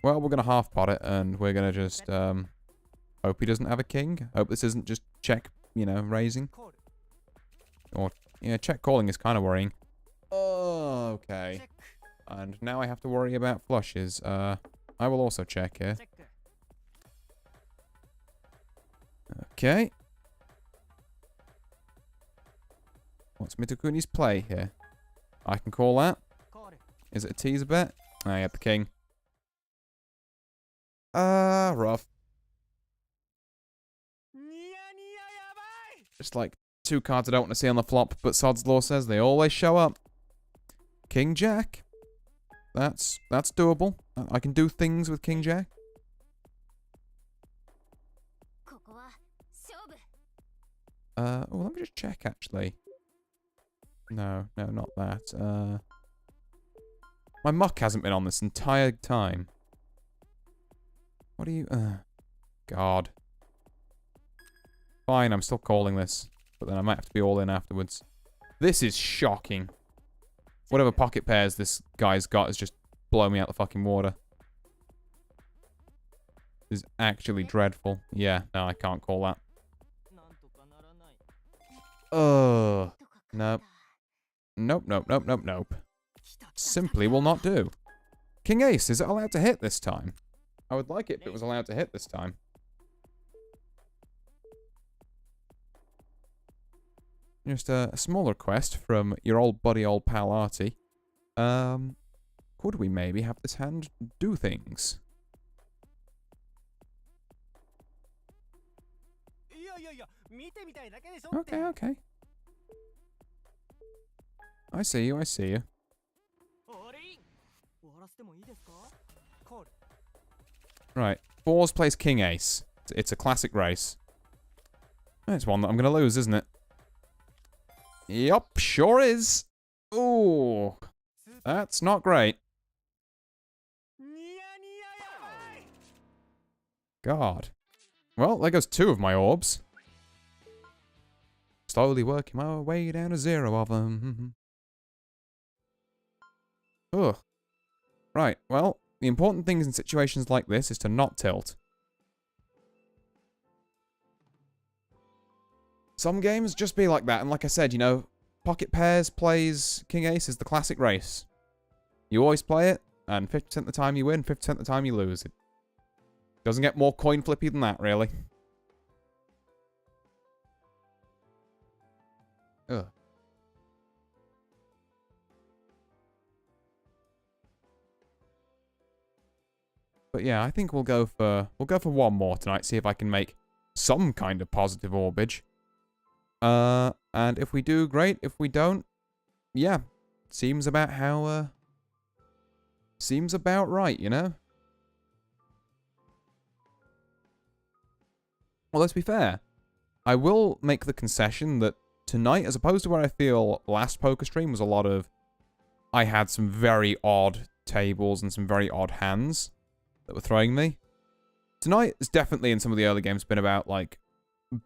Well, we're gonna half pot it, and we're gonna just, hope he doesn't have a king. Hope this isn't just check, you know, raising. Or, yeah, check calling is kind of worrying. Oh, okay. And now I have to worry about flushes. I will also check here. Okay. What's Mitakuni's play here? I can call that. Is it a teaser bet? I had the king. Rough. Just like 2 cards I don't want to see on the flop, but Sod's Law says they always show up. King Jack. That's doable. I can do things with King Jack. Oh, let me just check, actually. No, not that. My muck hasn't been on this entire time. What are you... God. Fine, I'm still calling this. But then I might have to be all in afterwards. This is shocking. Whatever pocket pairs this guy's got is just blowing me out the fucking water. This is actually dreadful. Yeah, no, I can't call that. Ugh. Nope. Nope. Simply will not do. King Ace, is it allowed to hit this time? I would like it if it was allowed to hit this time. Just a small request from your old buddy, old pal Artie. Could we maybe have this hand do things? Okay. I see you. Right. Fours plays King Ace. It's a classic race. It's one that I'm going to lose, isn't it? Yup, sure is. Ooh. That's not great. God. Well, there goes 2 of my orbs. Slowly working my way down to 0 of them. Ugh. Right, well, the important thing in situations like this is to not tilt. Some games just be like that, and like I said, you know, pocket pairs plays King Ace is the classic race. You always play it, and 50% of the time you win, 50% of the time you lose. It doesn't get more coin flippy than that, really. Ugh. But yeah, I think we'll go for one more tonight, see if I can make some kind of positive orbage. And if we do, great. If we don't, yeah, seems about how, seems about right, you know? Well, let's be fair. I will make the concession that tonight, as opposed to where I feel last poker stream was a lot of... I had some very odd tables and some very odd hands that were throwing me. Tonight is definitely in some of the early games been about, like,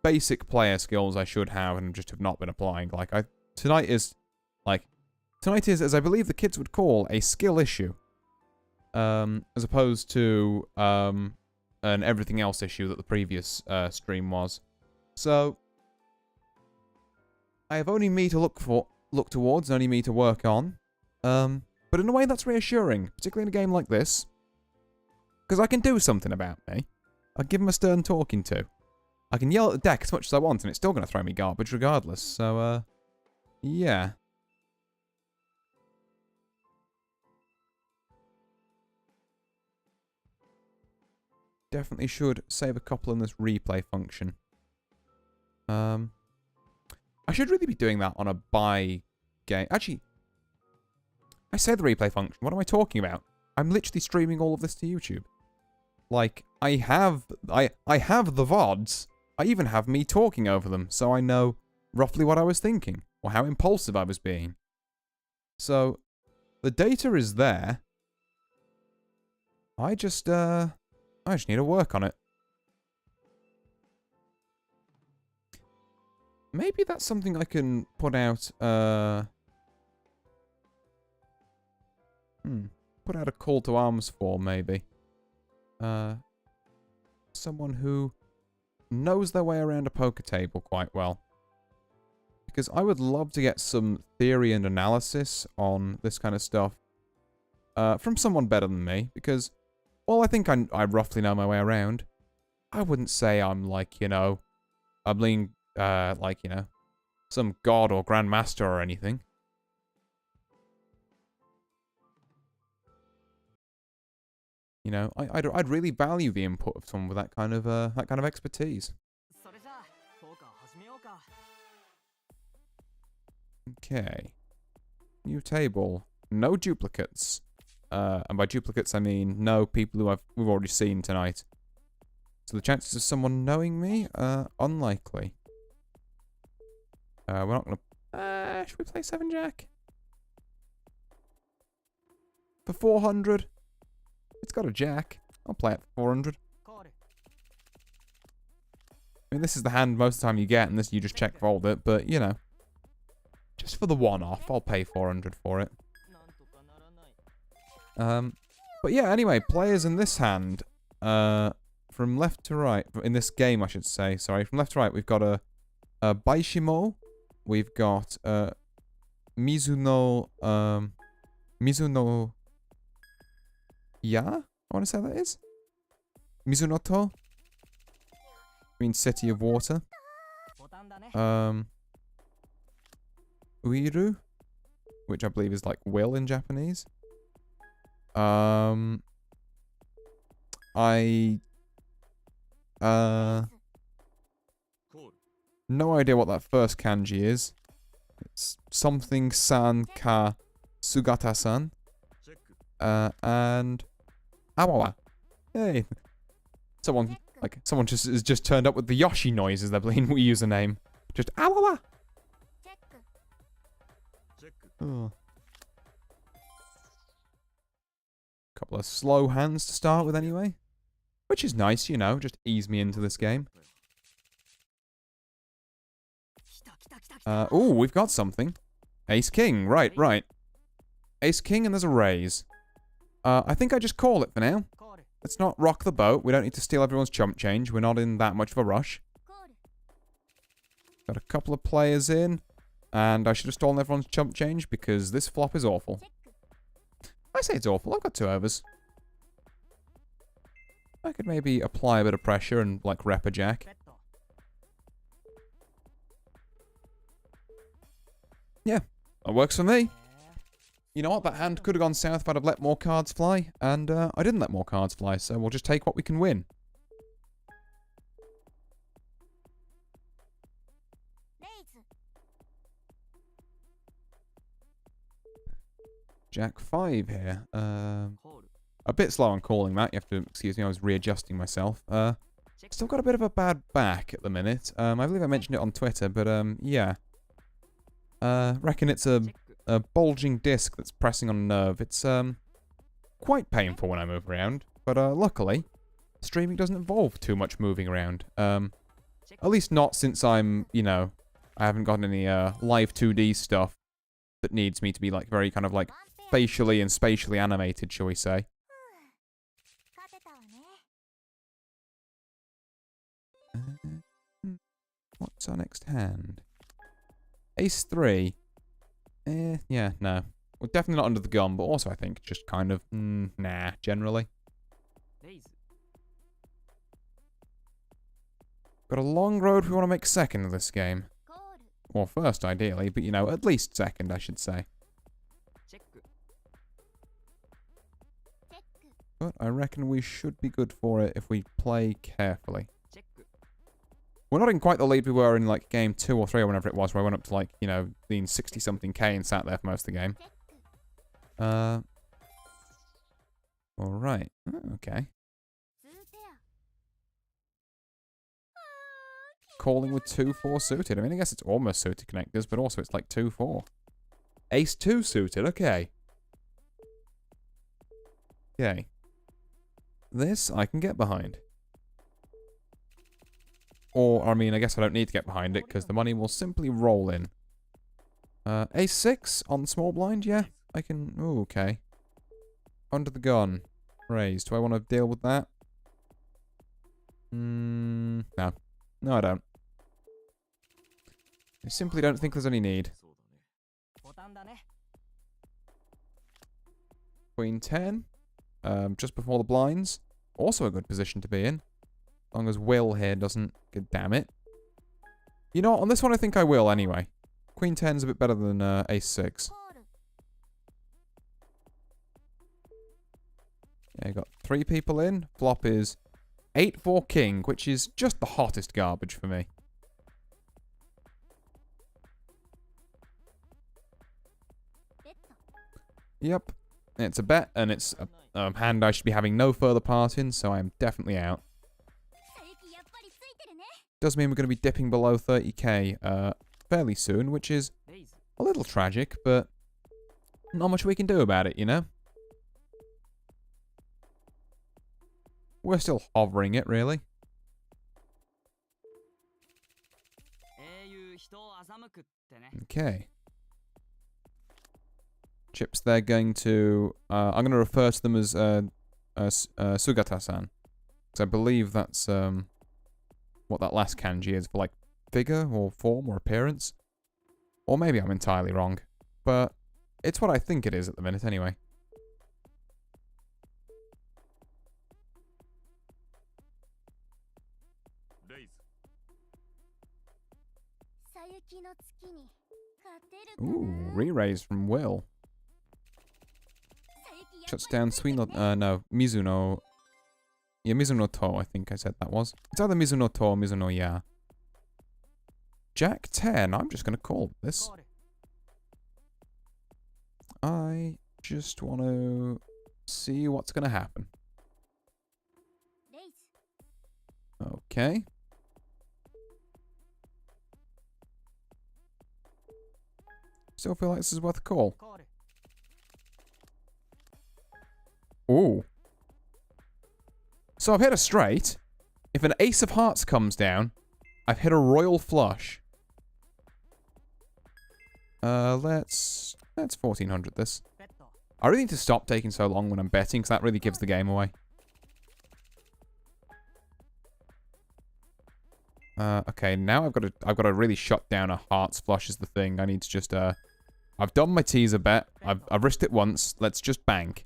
basic player skills I should have and just have not been applying. Like, tonight is, as I believe the kids would call, a skill issue. As opposed to, an everything else issue that the previous, stream was. So, I have only me to look towards, and only me to work on. But in a way that's reassuring, particularly in a game like this. Because I can do something about me. I'll give him a stern talking to. I can yell at the deck as much as I want, and it's still going to throw me garbage regardless. So, yeah. Definitely should save a couple in this replay function. I should really be doing that on a buy game. Actually, I say the replay function. What am I talking about? I'm literally streaming all of this to YouTube. Like, I have the VODs. I even have me talking over them, so I know roughly what I was thinking, or how impulsive I was being. So, the data is there. I just need to work on it. Maybe that's something I can put out, put out a call to arms for, maybe. Someone who knows their way around a poker table quite well. Because I would love to get some theory and analysis on this kind of stuff from someone better than me. Because, well, I think I roughly know my way around. I wouldn't say I'm like, you know, I'm being, like, you know, some god or grandmaster or anything. You know, I'd really value the input of someone with that kind of expertise. Okay. New table. No duplicates. And by duplicates I mean no people who we've already seen tonight. So the chances of someone knowing me are unlikely. We're not gonna. Should we play 7-Jack? For 400? It's got a jack. I'll play it for 400. I mean, this is the hand most of the time you get, and this you just check fold it, but, you know. Just for the one-off, I'll pay 400 for it. But yeah, anyway, players in this hand, from left to right, in this game, I should say, sorry, from left to right, we've got a Baishimo, we've got, Mizuno, yeah, I want to say that is. Mizunoto. Means City of Water. Uiru, which I believe is like will in Japanese. No idea what that first kanji is. It's something san ka sugata-san. And Awawa. Hey. Someone has just turned up with the Yoshi noise as their Wii username. Just Awawa. Oh. Couple of slow hands to start with anyway. Which is nice, you know, just ease me into this game. Ooh, we've got something. Ace King, right. Ace King and there's a raise. I think I just call it for now. Let's not rock the boat. We don't need to steal everyone's chump change. We're not in that much of a rush. Got a couple of players in. And I should have stolen everyone's chump change because this flop is awful. I say it's awful. I've got 2 overs. I could maybe apply a bit of pressure and, like, rep a jack. Yeah, that works for me. You know what? That hand could have gone south if I'd have let more cards fly. And I didn't let more cards fly, so we'll just take what we can win. Jack 5 here. A bit slow on calling that. You have to excuse me. I was readjusting myself. Still got a bit of a bad back at the minute. I believe I mentioned it on Twitter, but yeah. Reckon it's a bulging disc that's pressing on a nerve. It's quite painful when I move around, but luckily, streaming doesn't involve too much moving around. At least not since I'm, you know, I haven't got any live 2D stuff that needs me to be like very kind of like facially and spatially animated, shall we say. What's our next hand? Ace 3. Yeah, no. Well, definitely not under the gun, but also I think just kind of, nah, generally. Got a long road we want to make second of this game. Or first, ideally, but you know, at least second, I should say. But I reckon we should be good for it if we play carefully. We're not in quite the lead we were in, like, game 2 or 3 or whenever it was, where I went up to, like, you know, being 60-something K and sat there for most of the game. Alright. Oh, okay. Calling with 2-4 suited. I mean, I guess it's almost suited connectors, but also it's like 2-4. Ace 2 suited, okay. Okay. This I can get behind. Or, I mean, I guess I don't need to get behind it, because the money will simply roll in. Ace 6 on the small blind, yeah. I can... Ooh, okay. Under the gun. Raise. Do I want to deal with that? No. No, I don't. I simply don't think there's any need. Queen 10. Just before the blinds. Also a good position to be in. As long as Will here doesn't... God damn it. You know what? On this one I think I will anyway. Queen 10's a bit better than Ace 6. Yeah, got 3 people in. Flop is 8-4 king, which is just the hottest garbage for me. Yep. It's a bet, and it's a hand I should be having no further part in, so I am definitely out. Does mean we're going to be dipping below 30k fairly soon, which is a little tragic, but not much we can do about it, you know? We're still hovering it, really. Okay. Chips, they're going to... I'm going to refer to them as Sugata-san. Because I believe that's what that last kanji is for, like, figure or form or appearance. Or maybe I'm entirely wrong. But it's what I think it is at the minute, anyway. Ooh, re-raise from Will. Shuts down Suino... no, Mizuno... Yeah, Mizuno To, I think I said that was. It's either Mizuno To or Mizuno Ya. Jack 10, I'm just going to call this. I just want to see what's going to happen. Okay. Still feel like this is worth a call. Ooh. So I've hit a straight. If an ace of hearts comes down, I've hit a royal flush. Let's 1400 this. I really need to stop taking so long when I'm betting, because that really gives the game away. Okay, now I've got to really shut down a hearts flush is the thing. I need to just I've done my teaser bet. I've risked it once. Let's just bank.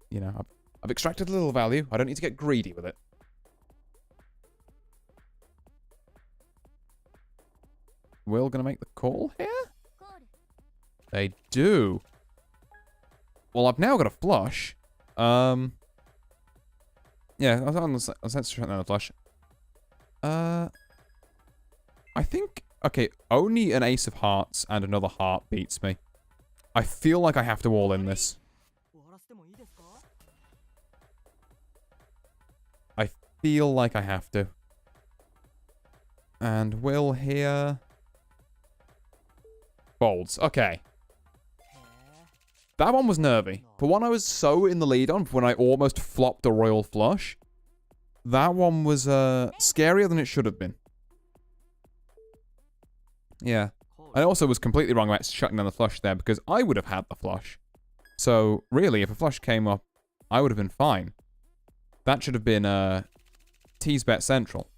You know, I've extracted a little value. I don't need to get greedy with it. Will gonna make the call here? They do. Well, I've now got a flush. Yeah, let's shut down the flush. I think... Okay, only an ace of hearts and another heart beats me. I feel like I have to all in this. I feel like I have to. And Will here... Bolds. Okay. That one was nervy. For one I was so in the lead on, when I almost flopped a royal flush, that one was scarier than it should have been. Yeah. I also was completely wrong about shutting down the flush there, because I would have had the flush. So, really, if a flush came up, I would have been fine. That should have been tease bet central.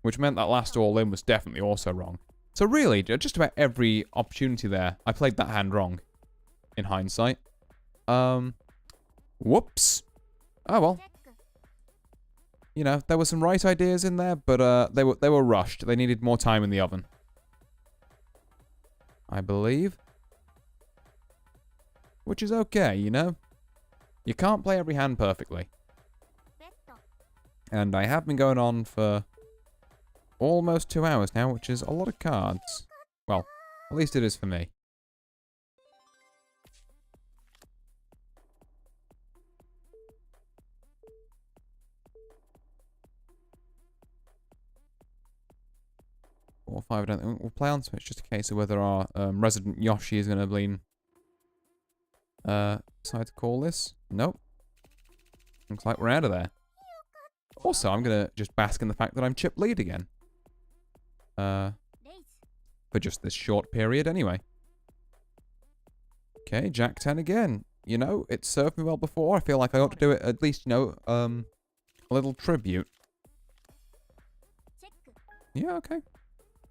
which meant that last all-in was definitely also wrong. So really, just about every opportunity there, I played that hand wrong, in hindsight. Whoops. Oh well. You know, there were some right ideas in there, but they were rushed. They needed more time in the oven, I believe. Which is okay, you know? You can't play every hand perfectly. And I have been going on for almost 2 hours now, which is a lot of cards. Well, at least it is for me. Or 5, I don't think we'll play on, so it's just a case of whether our resident Yoshi is going to bleed. Decide to call this? Nope. Looks like we're out of there. Also, I'm going to just bask in the fact that I'm chip lead again. For just this short period anyway. Okay, Jack 10 again. You know, it served me well before. I feel like I ought to do it at least, you know, a little tribute. Yeah, okay.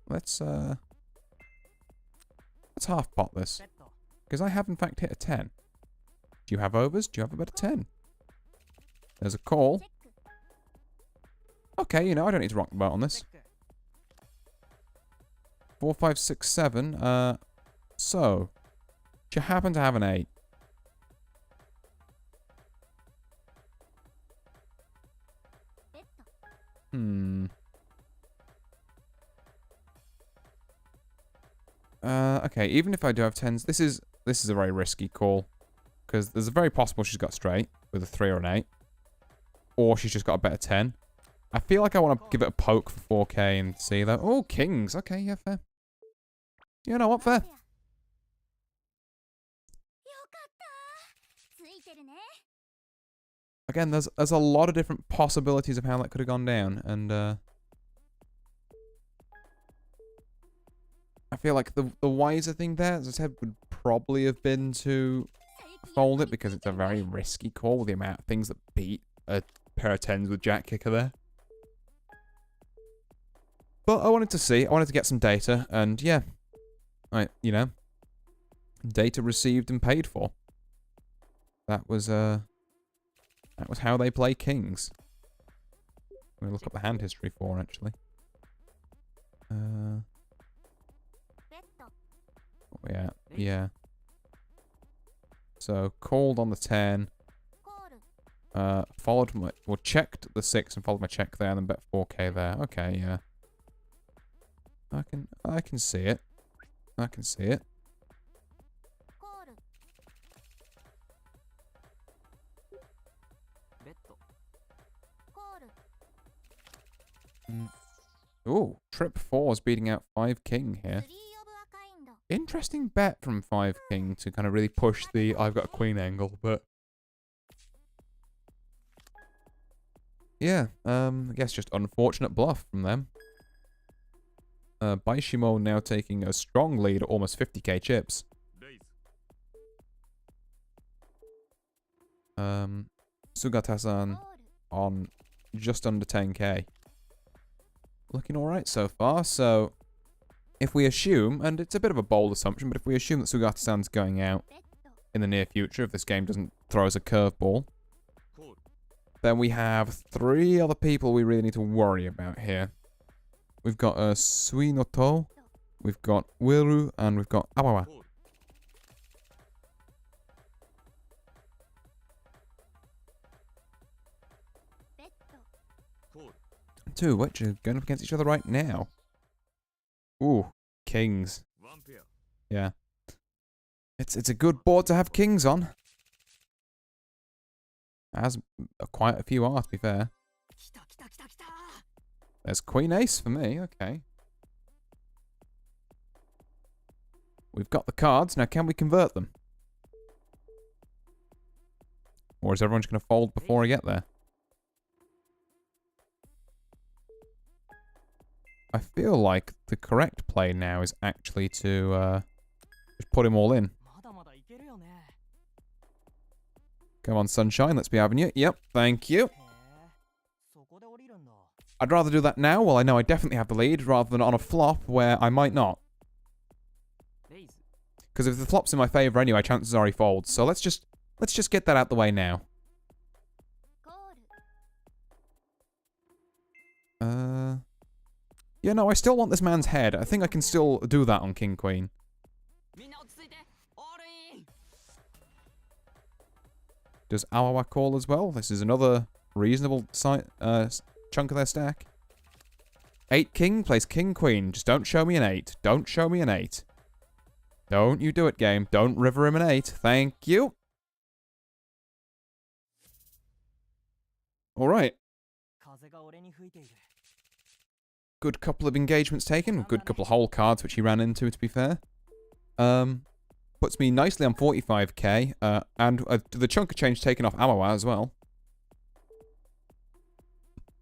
Let's half pot this. Because I have in fact hit a 10. Do you have overs? Do you have a better 10? There's a call. Okay, you know, I don't need to rock the boat on this. 4, 5, 6, 7. So, do you happen to have an 8? Okay, even if I do have 10s, this is a very risky call. Because there's a very possible she's got straight with a 3 or an 8. Or she's just got a better 10. I feel like I want to give it a poke for 4k and see that. Oh, kings. Okay, yeah, fair. You know what, fair. Again, there's a lot of different possibilities of how that could have gone down, and I feel like the wiser thing there, as I said, would probably have been to fold it, because it's a very risky call with the amount of things that beat a pair of 10s with Jack Kicker there. But I wanted to see, I wanted to get some data, and yeah, you know, data received and paid for. That was how they play kings. I'm gonna look up the hand history for actually. Yeah. So called on the 10. Followed my, well, checked the 6 and followed my check there, and then bet 4k there. Okay, yeah. I can see it. I can see it. Ooh, trip 4 is beating out 5 king here. Interesting bet from 5 king to kind of really push the I've got a queen angle, but yeah, I guess just unfortunate bluff from them. Baishimo now taking a strong lead at almost 50k chips. Sugata-san on just under 10k. Looking alright so far, so if we assume, and it's a bit of a bold assumption, but if we assume that Sugata-san's going out in the near future, if this game doesn't throw us a curveball, then we have 3 other people we really need to worry about here. We've got Suinoto, we've got Wiru, and we've got Awawa. Two which are going up against each other right now. Ooh, kings. Yeah. It's a good board to have kings on. As quite a few are, to be fair. There's queen ace for me, okay. We've got the cards, now can we convert them? Or is everyone just going to fold before I get there? I feel like the correct play now is actually to just put him all in. Come on, sunshine, let's be having you. Yep, thank you. I'd rather do that now while I know I definitely have the lead, rather than on a flop where I might not. Because if the flop's in my favour anyway, chances are he folds. So let's just get that out the way now. Yeah, no, I still want this man's head. I think I can still do that on King Queen. Does Awawa call as well? This is another reasonable chunk of their stack. 8 king plays King Queen. Just don't show me an 8. Don't show me an 8. Don't you do it, game. Don't river him an 8. Thank you. Alright. Good couple of engagements taken. Good couple of hole cards, which he ran into, to be fair. Puts me nicely on 45k. And the chunk of change taken off Awawa as well.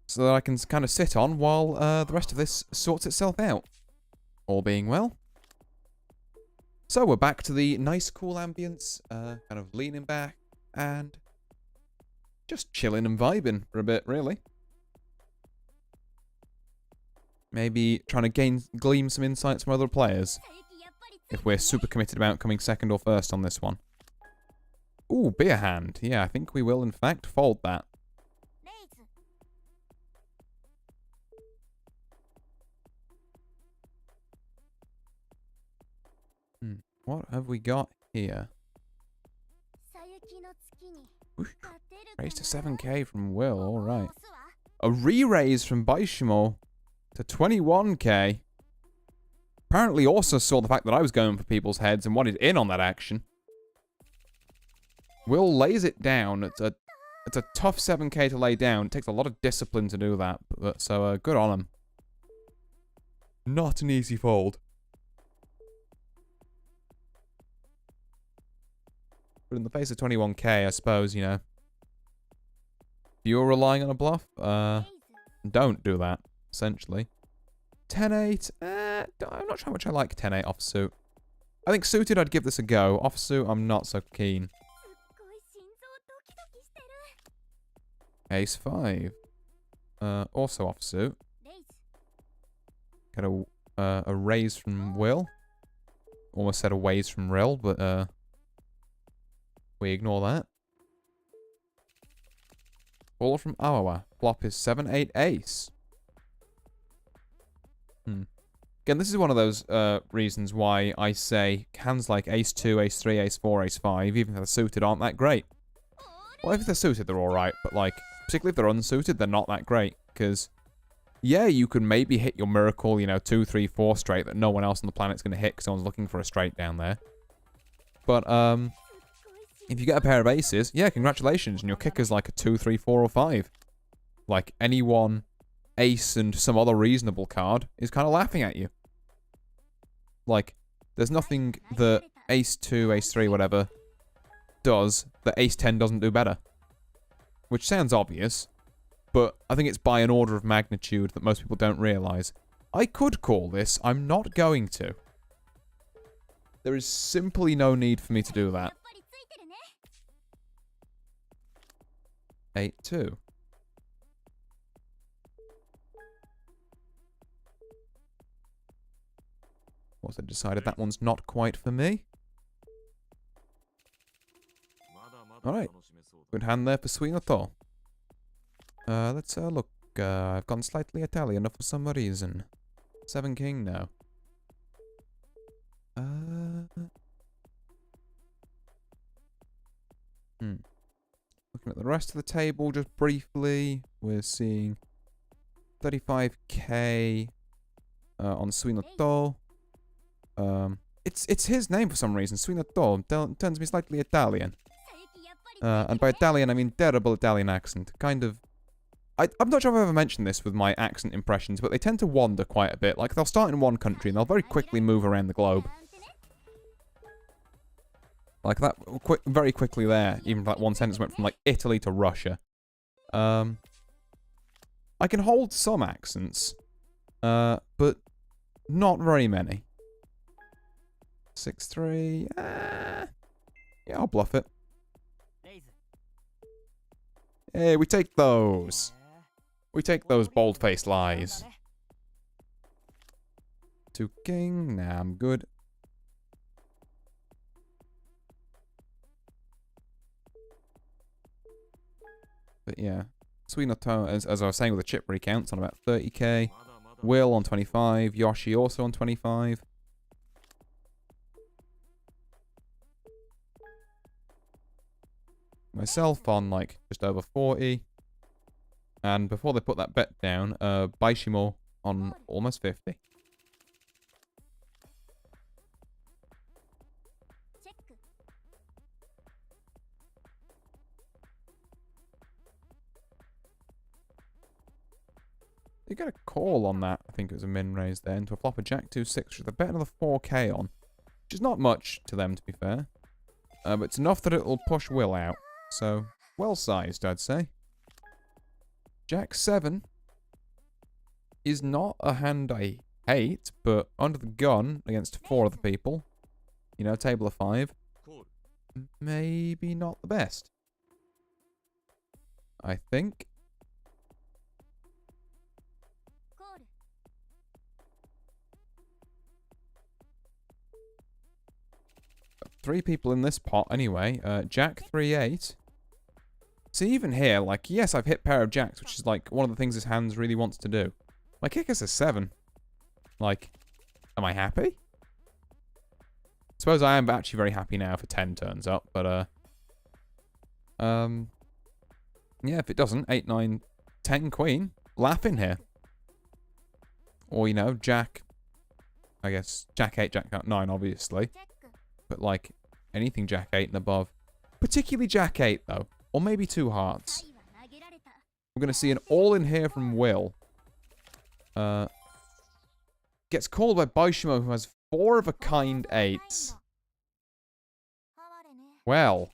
So that I can kind of sit on while the rest of this sorts itself out. All being well. So we're back to the nice cool ambience. Kind of leaning back and just chilling and vibing for a bit, really. Maybe trying to glean some insights from other players. If we're super committed about coming second or first on this one. Ooh, beer hand. Yeah, I think we will, in fact, fold that. What have we got here? Oosh. Raise to 7k from Will, alright. A re-raise from Baishimo to 21k. Apparently also saw the fact that I was going for people's heads and wanted in on that action. Will lays it down. It's a tough 7k to lay down. It takes a lot of discipline to do that. But, so good on him. Not an easy fold. But in the face of 21k, I suppose, you know. If you're relying on a bluff, don't do that, essentially. 10-8, I'm not sure how much I like 10-8 offsuit. I think suited I'd give this a go. Offsuit, I'm not so keen. Ace 5. Also offsuit. Got a raise from Will. Almost said a ways from Rill, but we ignore that. Ball from Awawa. Flop is 7-8 ace. Again, this is one of those reasons why I say hands like ace 2, ace 3, ace 4, ace 5, even if they're suited, aren't that great. Well, if they're suited, they're alright, but like, particularly if they're unsuited, they're not that great. Because, yeah, you can maybe hit your miracle, you know, 2, 3, 4 straight that no one else on the planet's going to hit because someone's looking for a straight down there. But, if you get a pair of aces, yeah, congratulations, and your kicker's like a 2, 3, 4, or 5. Like, any one ace and some other reasonable card is kind of laughing at you. Like, there's nothing that ace 2, ace 3, whatever, does that ace 10 doesn't do better. Which sounds obvious, but I think it's by an order of magnitude that most people don't realise. I could call this, I'm not going to. There is simply no need for me to do that. 8-2. Also decided that one's not quite for me. Alright. Good hand there for Suinoto. Let's look. I've gone slightly Italian for some reason. 7 king now. Looking at the rest of the table just briefly, we're seeing 35k on Suinoto. It's his name for some reason. Suinoto turns me slightly Italian. And by Italian, I mean terrible Italian accent. Kind of... I'm not sure if I've ever mentioned this with my accent impressions, but they tend to wander quite a bit. Like, they'll start in one country and they'll very quickly move around the globe. Like that, very quickly there. Even that one sentence went from, like, Italy to Russia. I can hold some accents, but not very many. 6-3. Yeah, I'll bluff it. Hey, we take those. We take those bold-faced lies. 2 king. Nah, I'm good. But yeah. Suinoto, as I was saying with the chip recounts, on about 30k. Will on 25. Yoshi also on 25. Myself on like just over 40. And before they put that bet down, Baishimo on almost 50. You get a call on that. I think it was a min raise there into a flop of Jack 2-6 with a bet another 4k on. Which is not much to them, to be fair. But it's enough that it'll push Will out. So, well sized, I'd say. Jack 7 is not a hand I hate, but under the gun against 4 other people, you know, table of 5, maybe not the best. I think. But 3 people in this pot anyway. Jack 3-8. See, even here, like, yes, I've hit pair of jacks, which is, like, one of the things his hands really wants to do. My kick is a 7. Like, am I happy? Suppose I am actually very happy now if a 10 turns up, but, yeah, if it doesn't, 8, 9, 10 queen, laugh in here. Or, you know, jack, I guess, jack 8, jack 9, obviously. But, like, anything jack 8 and above. Particularly jack 8, though. Or maybe 2 hearts. We're going to see an all-in here from Will. Gets called by Baishimo, who has 4 of a kind 8s. Well.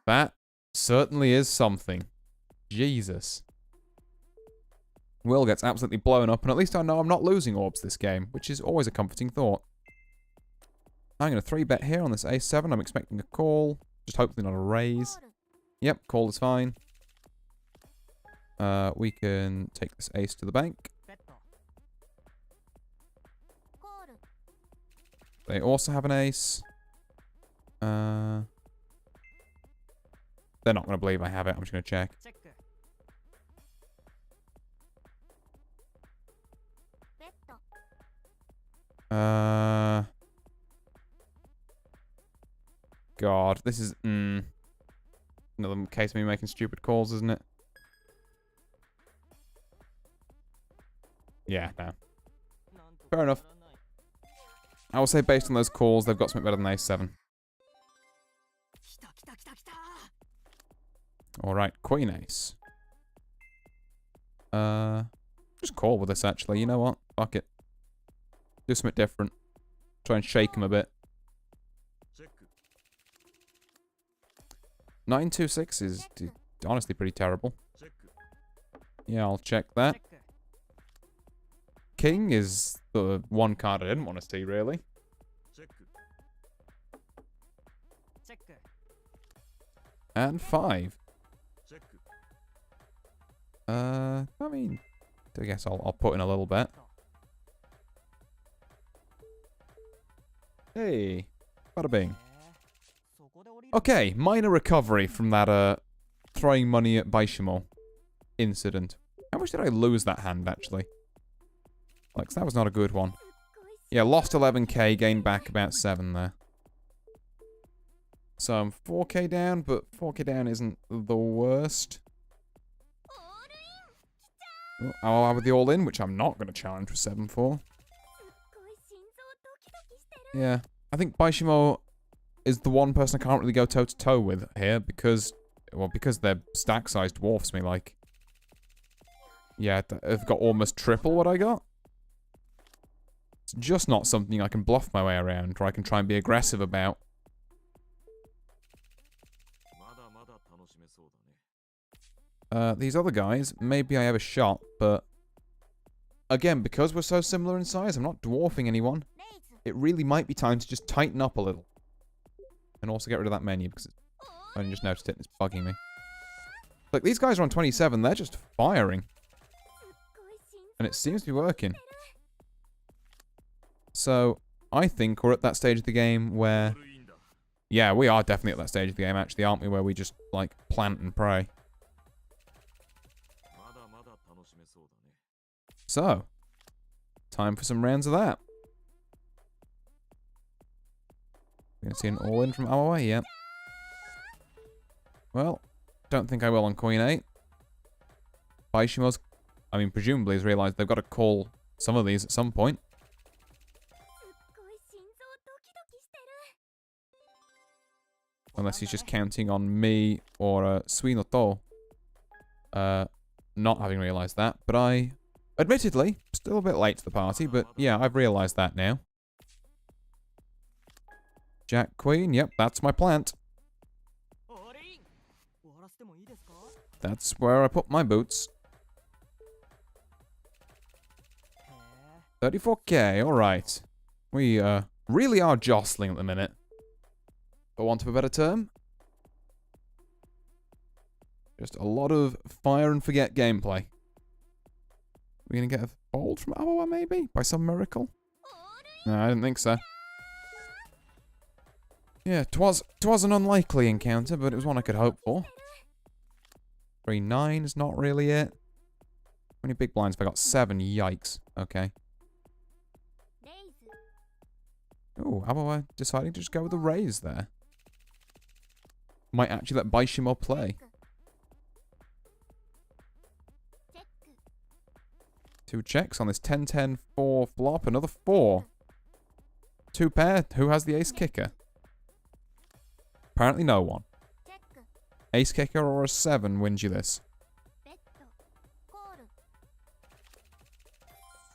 That certainly is something. Jesus. Will gets absolutely blown up, and at least I know I'm not losing orbs this game, which is always a comforting thought. I'm going to 3-bet here on this A7. I'm expecting a call. Just hopefully not a raise. Yep, call is fine. We can take this ace to the bank. They also have an ace. They're not going to believe I have it. I'm just going to check. God, this is another case of me making stupid calls, isn't it? Yeah, no. Fair enough. I will say based on those calls, they've got something better than A7. Alright, Queen Ace. Just call with this, actually. You know what? Fuck it. Do something different. Try and shake him a bit. 9-2-6 is honestly pretty terrible. Yeah, I'll check that. King is the one card I didn't want to see, really. And 5. I mean, I guess I'll put in a little bet. Hey, bada bing. Okay, minor recovery from that throwing money at Baishimo incident. How much did I lose that hand, actually? Like, that was not a good one. Yeah, lost 11k, gained back about 7 there. So I'm 4k down, but 4k down isn't the worst. I'll have the all-in, which I'm not going to challenge with 7-4. Yeah, I think Baishimo is the one person I can't really go toe-to-toe with here, because, well, because their stack size dwarfs me, like. Yeah, they've got almost triple what I got. It's just not something I can bluff my way around, or I can try and be aggressive about. These other guys, maybe I have a shot, but again, because we're so similar in size, I'm not dwarfing anyone. It really might be time to just tighten up a little. And also get rid of that menu, because I only just noticed it and it's bugging me. Like, these guys are on 27. They're just firing. And it seems to be working. So, I think we're at that stage of the game where... Yeah, we are definitely at that stage of the game, actually, aren't we? Where we just, like, plant and pray. So, time for some rounds of that. We're gonna see an all-in from Awawa, yeah. Well, don't think I will on Queen 8. Baishimo's, I mean, presumably has realised they've got to call some of these at some point. Unless he's just counting on me or Suinoto not having realised that. But I, admittedly, still a bit late to the party, but yeah, I've realised that now. Jack Queen, yep, that's my plant. That's where I put my boots. 34k, alright. We really are jostling at the minute. For want of a better term. Just a lot of fire and forget gameplay. We're gonna get a bolt from Awawa, maybe? By some miracle? No, I didn't think so. Yeah, 'twas an unlikely encounter, but it was one I could hope for. 3-9 is not really it. How many big blinds have I got? 7, yikes. Okay. Oh, Awawa deciding to just go with the raise there. Might actually let Baishimo play. 2 checks on this 10-10-4 flop. Another 4. 2 pair. Who has the ace kicker? Apparently no one. Ace kicker or a 7 wins you this.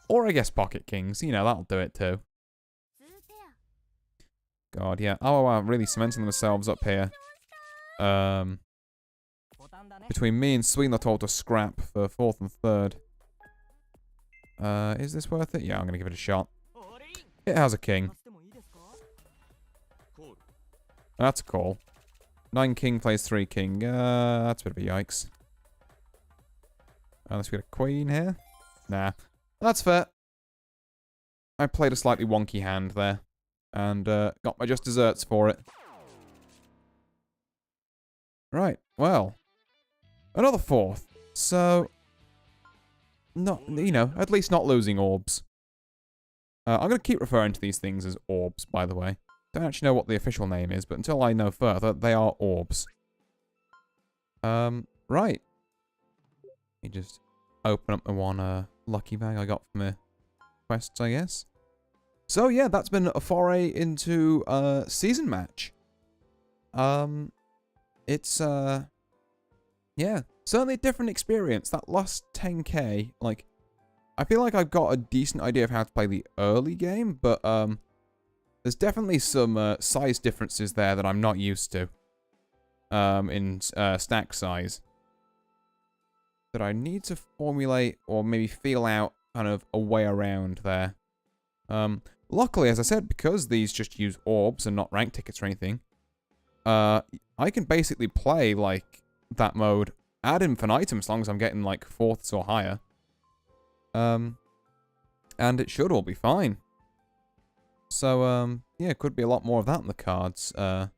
Or I guess pocket kings. You know, that'll do it too. God, yeah. Oh, really cementing themselves up here. Between me and Suinoto to scrap for 4th and 3rd. Is this worth it? Yeah, I'm going to give it a shot. It has a king. That's a call. 9 king plays 3 king. That's a bit of a yikes. Unless we get a queen here. Nah. That's fair. I played a slightly wonky hand there. And got my just desserts for it. Right, well. Another 4th. So, not, you know, at least not losing orbs. I'm going to keep referring to these things as orbs, by the way. Don't actually know what the official name is, but until I know further, they are orbs. Right. Let me just open up the one lucky bag I got from the quests, I guess. So yeah, that's been a foray into season match. It's yeah, certainly a different experience. That last 10k, like, I feel like I've got a decent idea of how to play the early game, but there's definitely some size differences there that I'm not used to in stack size that I need to formulate or maybe feel out kind of a way around there. Luckily, as I said, because these just use orbs and not rank tickets or anything, I can basically play, like, that mode ad infinitum as long as I'm getting, like, 4ths or higher. And it should all be fine. So, yeah, could be a lot more of that in the cards. Kind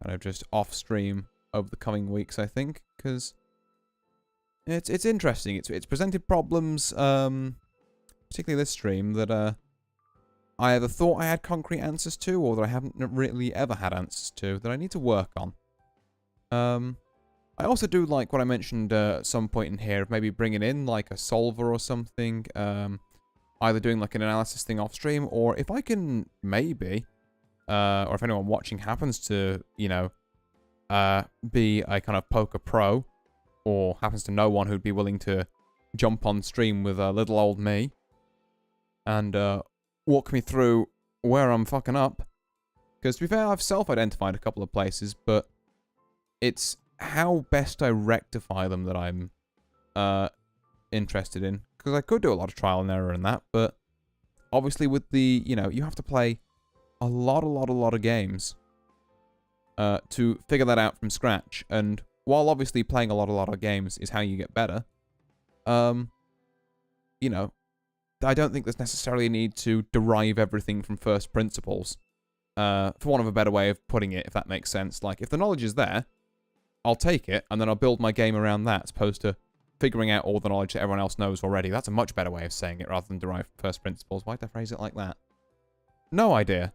of just off-stream over the coming weeks, I think, because it's interesting. It's presented problems, particularly this stream, that I either thought I had concrete answers to, or that I haven't really ever had answers to, that I need to work on. I also do like what I mentioned at some point in here, of maybe bringing in like a solver or something, either doing like an analysis thing off stream, or if I can maybe, or if anyone watching happens to, you know, be a kind of poker pro, or happens to know one who'd be willing to jump on stream with little old me, and walk me through where I'm fucking up. Because to be fair, I've self-identified a couple of places, but it's how best I rectify them that I'm interested in. Because I could do a lot of trial and error in that, but obviously with the, you know, you have to play a lot of games to figure that out from scratch. And while obviously playing a lot of games is how you get better, you know, I don't think there's necessarily a need to derive everything from first principles. For want of a better way of putting it, if that makes sense. Like, if the knowledge is there, I'll take it, and then I'll build my game around that, as opposed to figuring out all the knowledge that everyone else knows already. That's a much better way of saying it, rather than derive from first principles. Why'd I phrase it like that? No idea.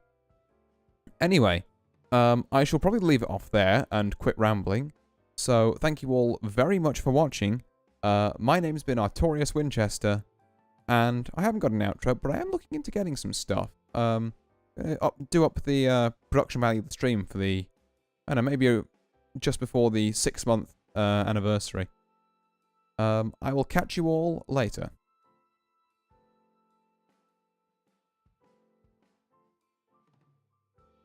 Anyway, I shall probably leave it off there and quit rambling. So, thank you all very much for watching. My name's been Artorius Winchester, and I haven't got an outro, but I am looking into getting some stuff. Do up the production value of the stream for the, I don't know, maybe just before the 6-month anniversary. I will catch you all later.